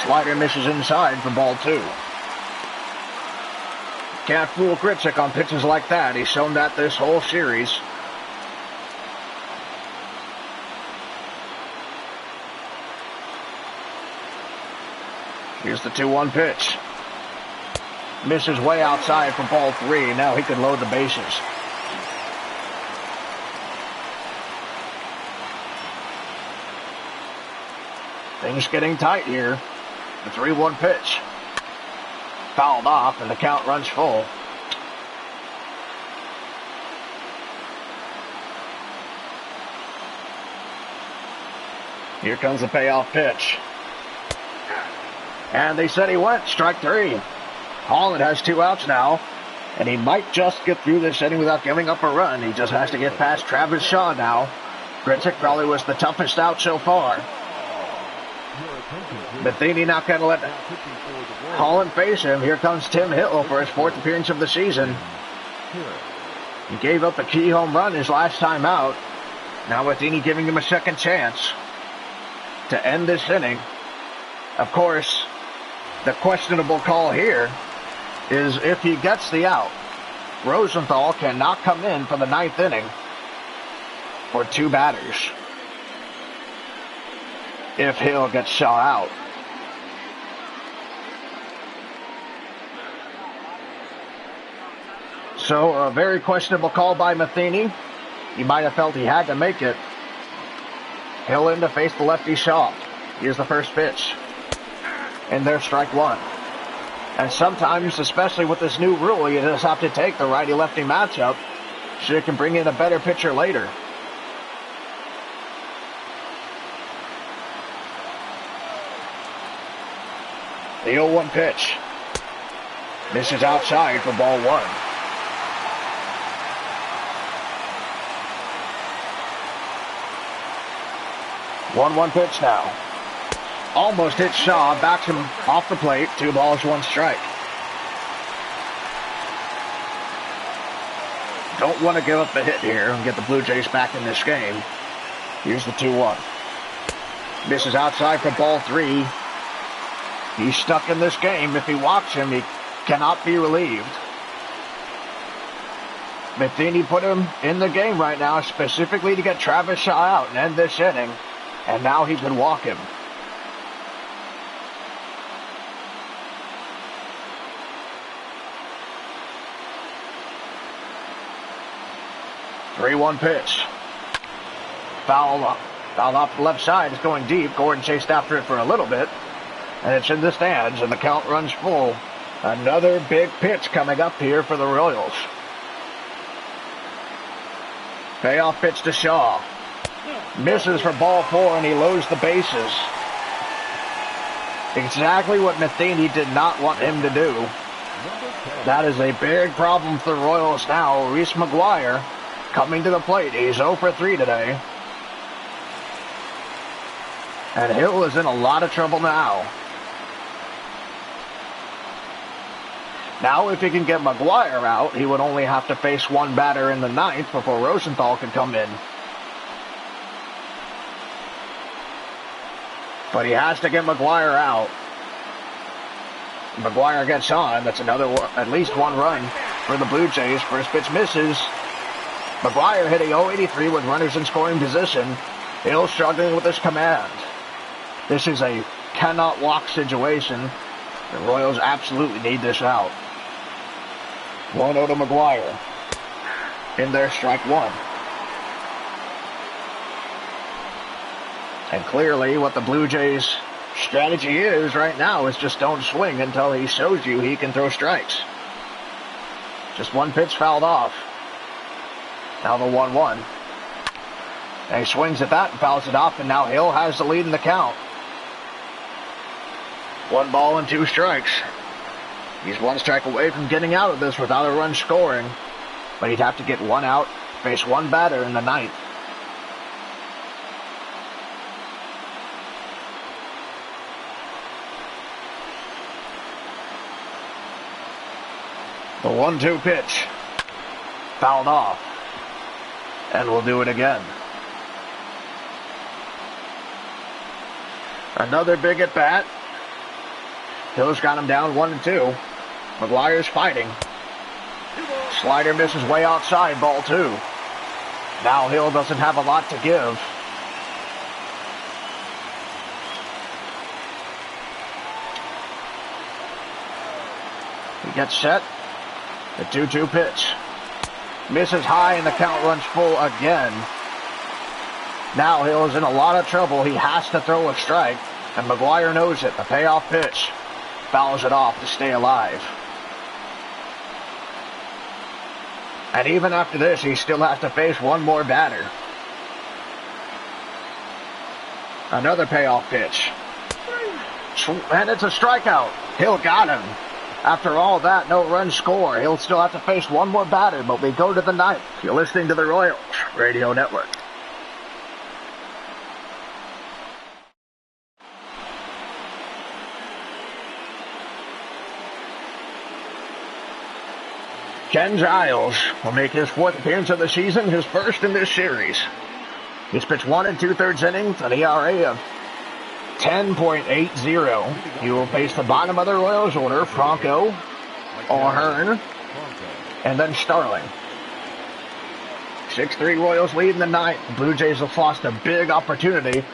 A: Slider misses inside for ball 2. Can't fool Grichuk on pitches like that. He's shown that this whole series. Here's the 2-1 pitch. Misses way outside for ball 3. Now he can load the bases. Things getting tight here. The 3-1 pitch. Fouled off, and the count runs full. Here comes the payoff pitch. And they said he went. Strike 3. Holland has 2 outs now, and he might just get through this inning without giving up a run. He just has to get past Travis Shaw now. Grichuk probably was the toughest out so far. Matheny not going to let Holland face him. Here comes Tim Hill for his 4th appearance of the season. He gave up a key home run his last time out. Now Matheny giving him a second chance to end this inning. Of course, The questionable call here is if he gets the out, Rosenthal cannot come in for the 9th inning for 2 batters if Hill gets shot out. So a very questionable call by Matheny. He might have felt he had to make it. Hill in to face the lefty Shaw. Here's the first pitch. And there's strike 1. And sometimes, especially with this new rule, you just have to take the righty-lefty matchup so you can bring in a better pitcher later. The 0-1 pitch. Misses outside for ball 1. 1-1 pitch now. Almost hit Shaw, backs him off the plate. 2 balls, 1 strike. Don't want to give up the hit here and get the Blue Jays back in this game. Here's the 2-1. Misses outside for ball 3. He's stuck in this game. If he walks him, he cannot be relieved. Matheny put him in the game right now specifically to get Travis Shaw out and end this inning. And now he can walk him. Three-1 pitch. Foul off the left side. It's going deep. Gordon chased after it for a little bit. And it's in the stands, and the count runs full. Another big pitch coming up here for the Royals. Payoff pitch to Shaw. Misses for ball 4, and he loads the bases. Exactly what Matheny did not want him to do. That is a big problem for the Royals now. Reese McGuire coming to the plate. He's 0 for 3 today. And Hill is in a lot of trouble now. Now, if he can get McGuire out, he would only have to face 1 batter in the 9th before Rosenthal could come in. But he has to get McGuire out. McGuire gets on. That's another at least 1 run for the Blue Jays. First pitch misses. McGuire hitting 0-83 with runners in scoring position. Hill struggling with his command. This is a cannot walk situation. The Royals absolutely need this out. 1-0 to McGuire. In there, strike 1. And clearly what the Blue Jays' strategy is right now is just don't swing until he shows you he can throw strikes. Just 1 pitch fouled off. Now the 1-1. And he swings at that and fouls it off, and now Hill has the lead in the count. 1 ball and 2 strikes. He's 1 strike away from getting out of this without a run scoring. But he'd have to get 1 out, face 1 batter in the 9th. The 1-2 pitch. Fouled off. And we'll do it again. Another big at bat. Hill's got him down 1-2. McGuire's fighting. Slider misses way outside, ball 2. Now Hill doesn't have a lot to give. He gets set. The 2-2 pitch. Misses high and the count runs full again. Now Hill is in a lot of trouble. He has to throw a strike. And McGuire knows it. The payoff pitch. Fouls it off to stay alive. And even after this, he still has to face 1 more batter. Another payoff pitch. And it's a strikeout. Hill got him. After all that, no run score. He'll still have to face 1 more batter, but we go to the 9th. You're listening to the Royals Radio Network. Ken Giles will make his 4th appearance of the season, his first in this series. He's pitched 1 2/3 innings, an ERA of 10.80. He will face the bottom of the Royals order, Franco, O'Hearn, and then Starling. 6-3 Royals lead in the ninth. The Blue Jays have lost a big opportunity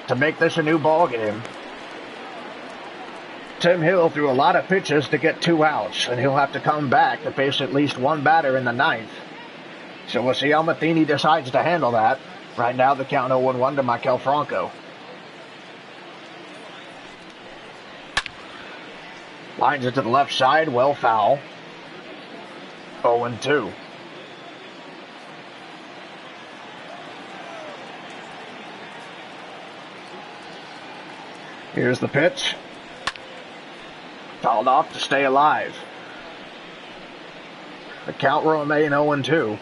A: to make this a new ball game. Tim Hill threw a lot of pitches to get 2 outs, and he'll have to come back to face at least one batter in the ninth. So we'll see how Matheny decides to handle that. Right now, the count 0-1 to Maikel Franco. Lines it to the left side, well foul. 0-2. Here's the pitch. Fouled off to stay alive. The count will remain 0-2.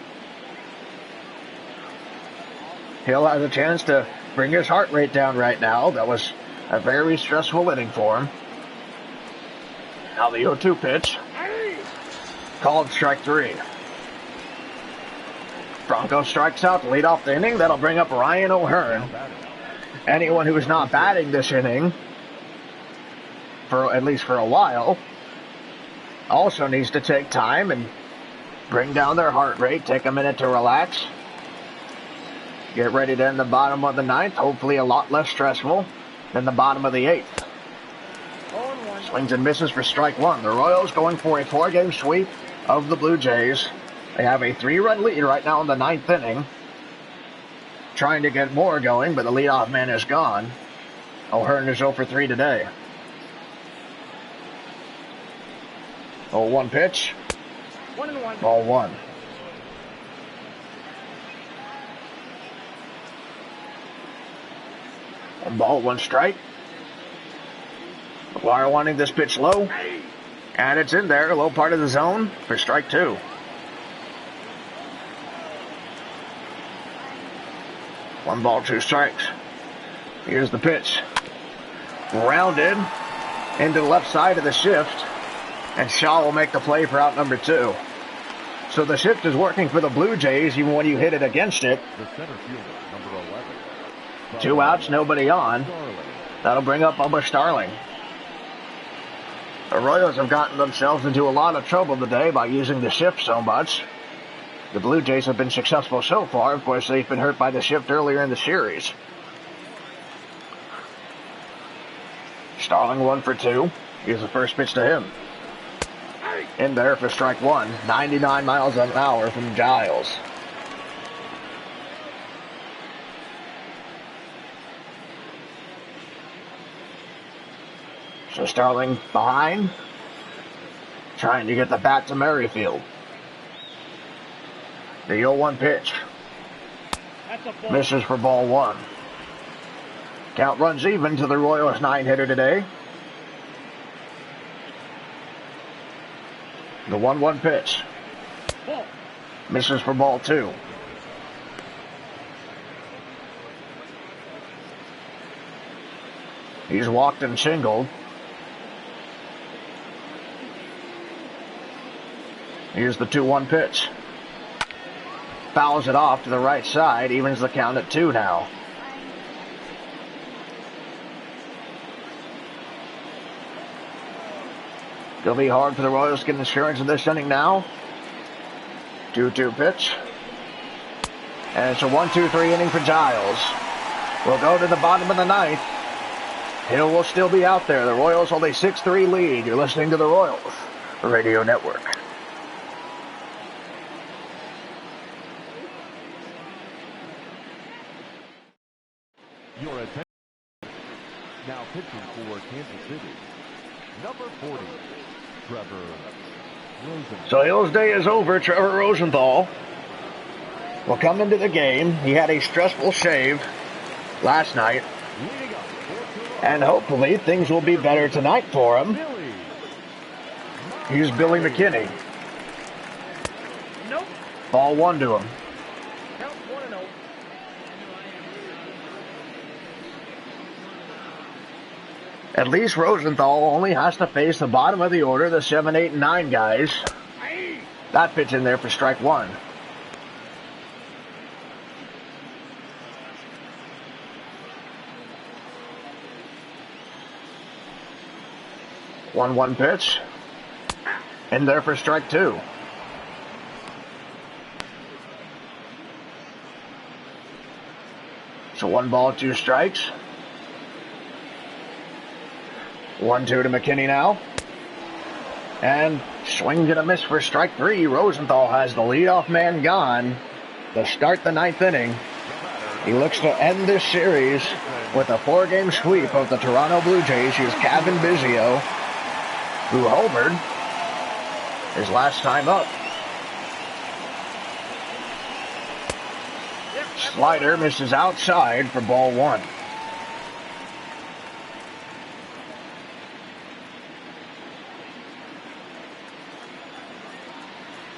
A: Hill has a chance to bring his heart rate down right now. That was a very stressful inning for him. Now the 0-2 pitch. Called strike 3. Franco strikes out to lead off the inning. That'll bring up Ryan O'Hearn. Anyone who is not batting this inning, for at least for a while, also needs to take time and bring down their heart rate, take a minute to relax, get ready to end the bottom of the ninth, hopefully a lot less stressful than the bottom of the eighth. Swings and misses for strike 1. The Royals going for a 4-game sweep of the Blue Jays. They have a 3-run lead right now in the ninth inning. Trying to get more going, but the leadoff man is gone. O'Hearn is 0-3 today. 0-1 pitch.
C: 1-1.
A: Ball 1. One ball, 1 strike. McGuire wanting this pitch low. And it's in there, low part of the zone for strike 2. One ball, 2 strikes. Here's the pitch. Rounded into the left side of the shift. And Shaw will make the play for out number 2. So the shift is working for the Blue Jays even when you hit it against it.
B: The center fielder, number 11.
A: 2 outs, nobody on. That'll bring up Bubba Starling. The Royals have gotten themselves into a lot of trouble today by using the shift so much. The Blue Jays have been successful so far. Of course, they've been hurt by the shift earlier in the series. Starling 1 for 2. Here's the first pitch to him. In there for strike 1. 99 miles an hour from Giles. So Starling behind. Trying to get the bat to Merrifield. The 0-1 pitch. Misses for ball 1. Count runs even to the Royals 9-hitter today. The 1-1 pitch. Misses for ball 2. He's walked and singled. Here's the 2-1 pitch. Fouls it off to the right side, evens the count at 2 now. It'll be hard for the Royals to get insurance in this inning now. 2-2 pitch. And it's a 1-2-3 inning for Giles. We'll go to the bottom of the ninth. Hill will still be out there. The Royals hold a 6-3 lead. You're listening to the Royals Radio Network.
B: Your attention. Now pitching for Kansas City. Number 40, Trevor Rosenthal.
A: So Hill's day is over. Trevor Rosenthal will come into the game. He had a stressful shave last night. And hopefully things will be better tonight for him. Here's Billy McKinney.
C: Nope.
A: Ball 1 to him.
C: Count 1-0.
A: At least Rosenthal only has to face the bottom of the order, the 7, 8, and 9 guys. That pitch in there for strike 1. 1-1 pitch. In there for strike 2. So 1 ball, 2 strikes. 1-2 to McKinney now. And swing and a miss for strike 3. Rosenthal has the leadoff man gone to start the 9th inning. He looks to end this series with a 4-game sweep of the Toronto Blue Jays. Here's Kevin Biggio, who homered his last time up. Slider misses outside for ball 1.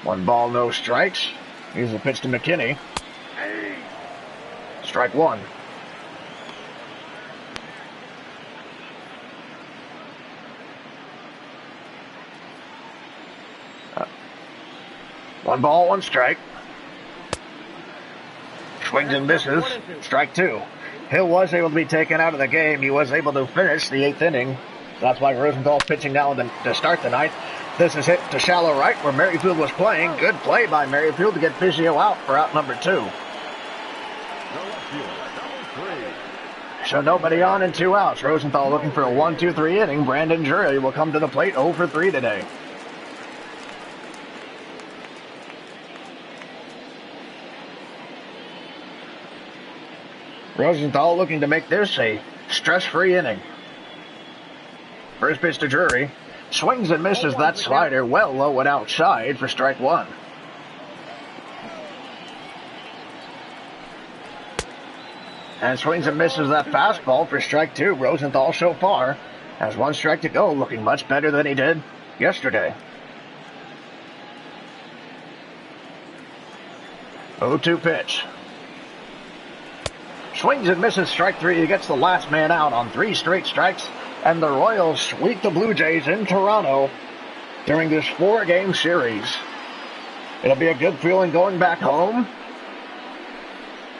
A: One ball, no strikes. Here's the pitch to McKinney. Strike 1. One ball, 1 strike. Swings and misses. Strike 2. Hill was able to be taken out of the game. He was able to finish the 8th inning. That's why Rosenthal pitching now to start the 9th. This is hit to shallow right where Merrifield was playing. Good play by Merrifield to get Biggio out for out number 2. So nobody on and 2 outs. Rosenthal looking for a 1-2-3 inning. Brandon Drury will come to the plate 0 for 3 today. Rosenthal looking to make this a stress-free inning. First pitch to Drury. Swings and misses that slider well low and outside for strike 1. And swings and misses that fastball for strike 2. Rosenthal so far has 1 strike to go, looking much better than he did yesterday. 0-2 pitch. Swings and misses strike 3. He gets the last man out on 3 straight strikes. And the Royals sweep the Blue Jays in Toronto during this 4-game series. It'll be a good feeling going back home.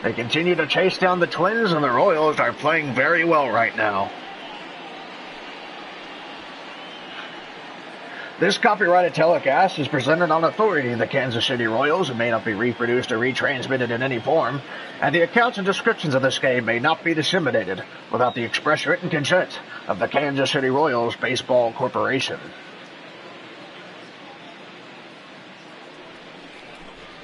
A: They continue to chase down the Twins, and the Royals are playing very well right now. This copyrighted telecast is presented on authority of the Kansas City Royals and may not be reproduced or retransmitted in any form, and the accounts and descriptions of this game may not be disseminated without the express written consent of the Kansas City Royals Baseball Corporation.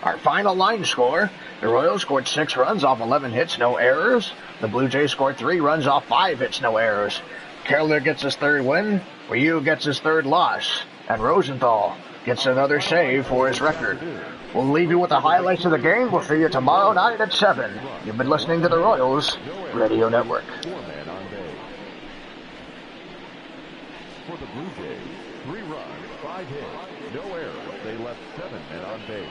A: Our final line score, the Royals scored 6 runs off 11 hits, no errors. The Blue Jays scored 3 runs off 5 hits, no errors. Keller gets his 3rd win, Ryu gets his 3rd loss, and Rosenthal gets another save for his record. We'll leave you with the highlights of the game. We'll see you tomorrow night at 7. You've been listening to the Royals Radio Network.
B: 4-man on base. For the Blue Jays, 3 runs, 5 hits, no errors. They left 7 men on base.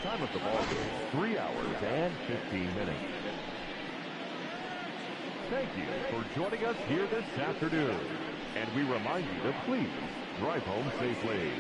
B: Time of the ball game, 3 hours and 15 minutes. Thank you for joining us here this afternoon. And we remind you to please drive home safely.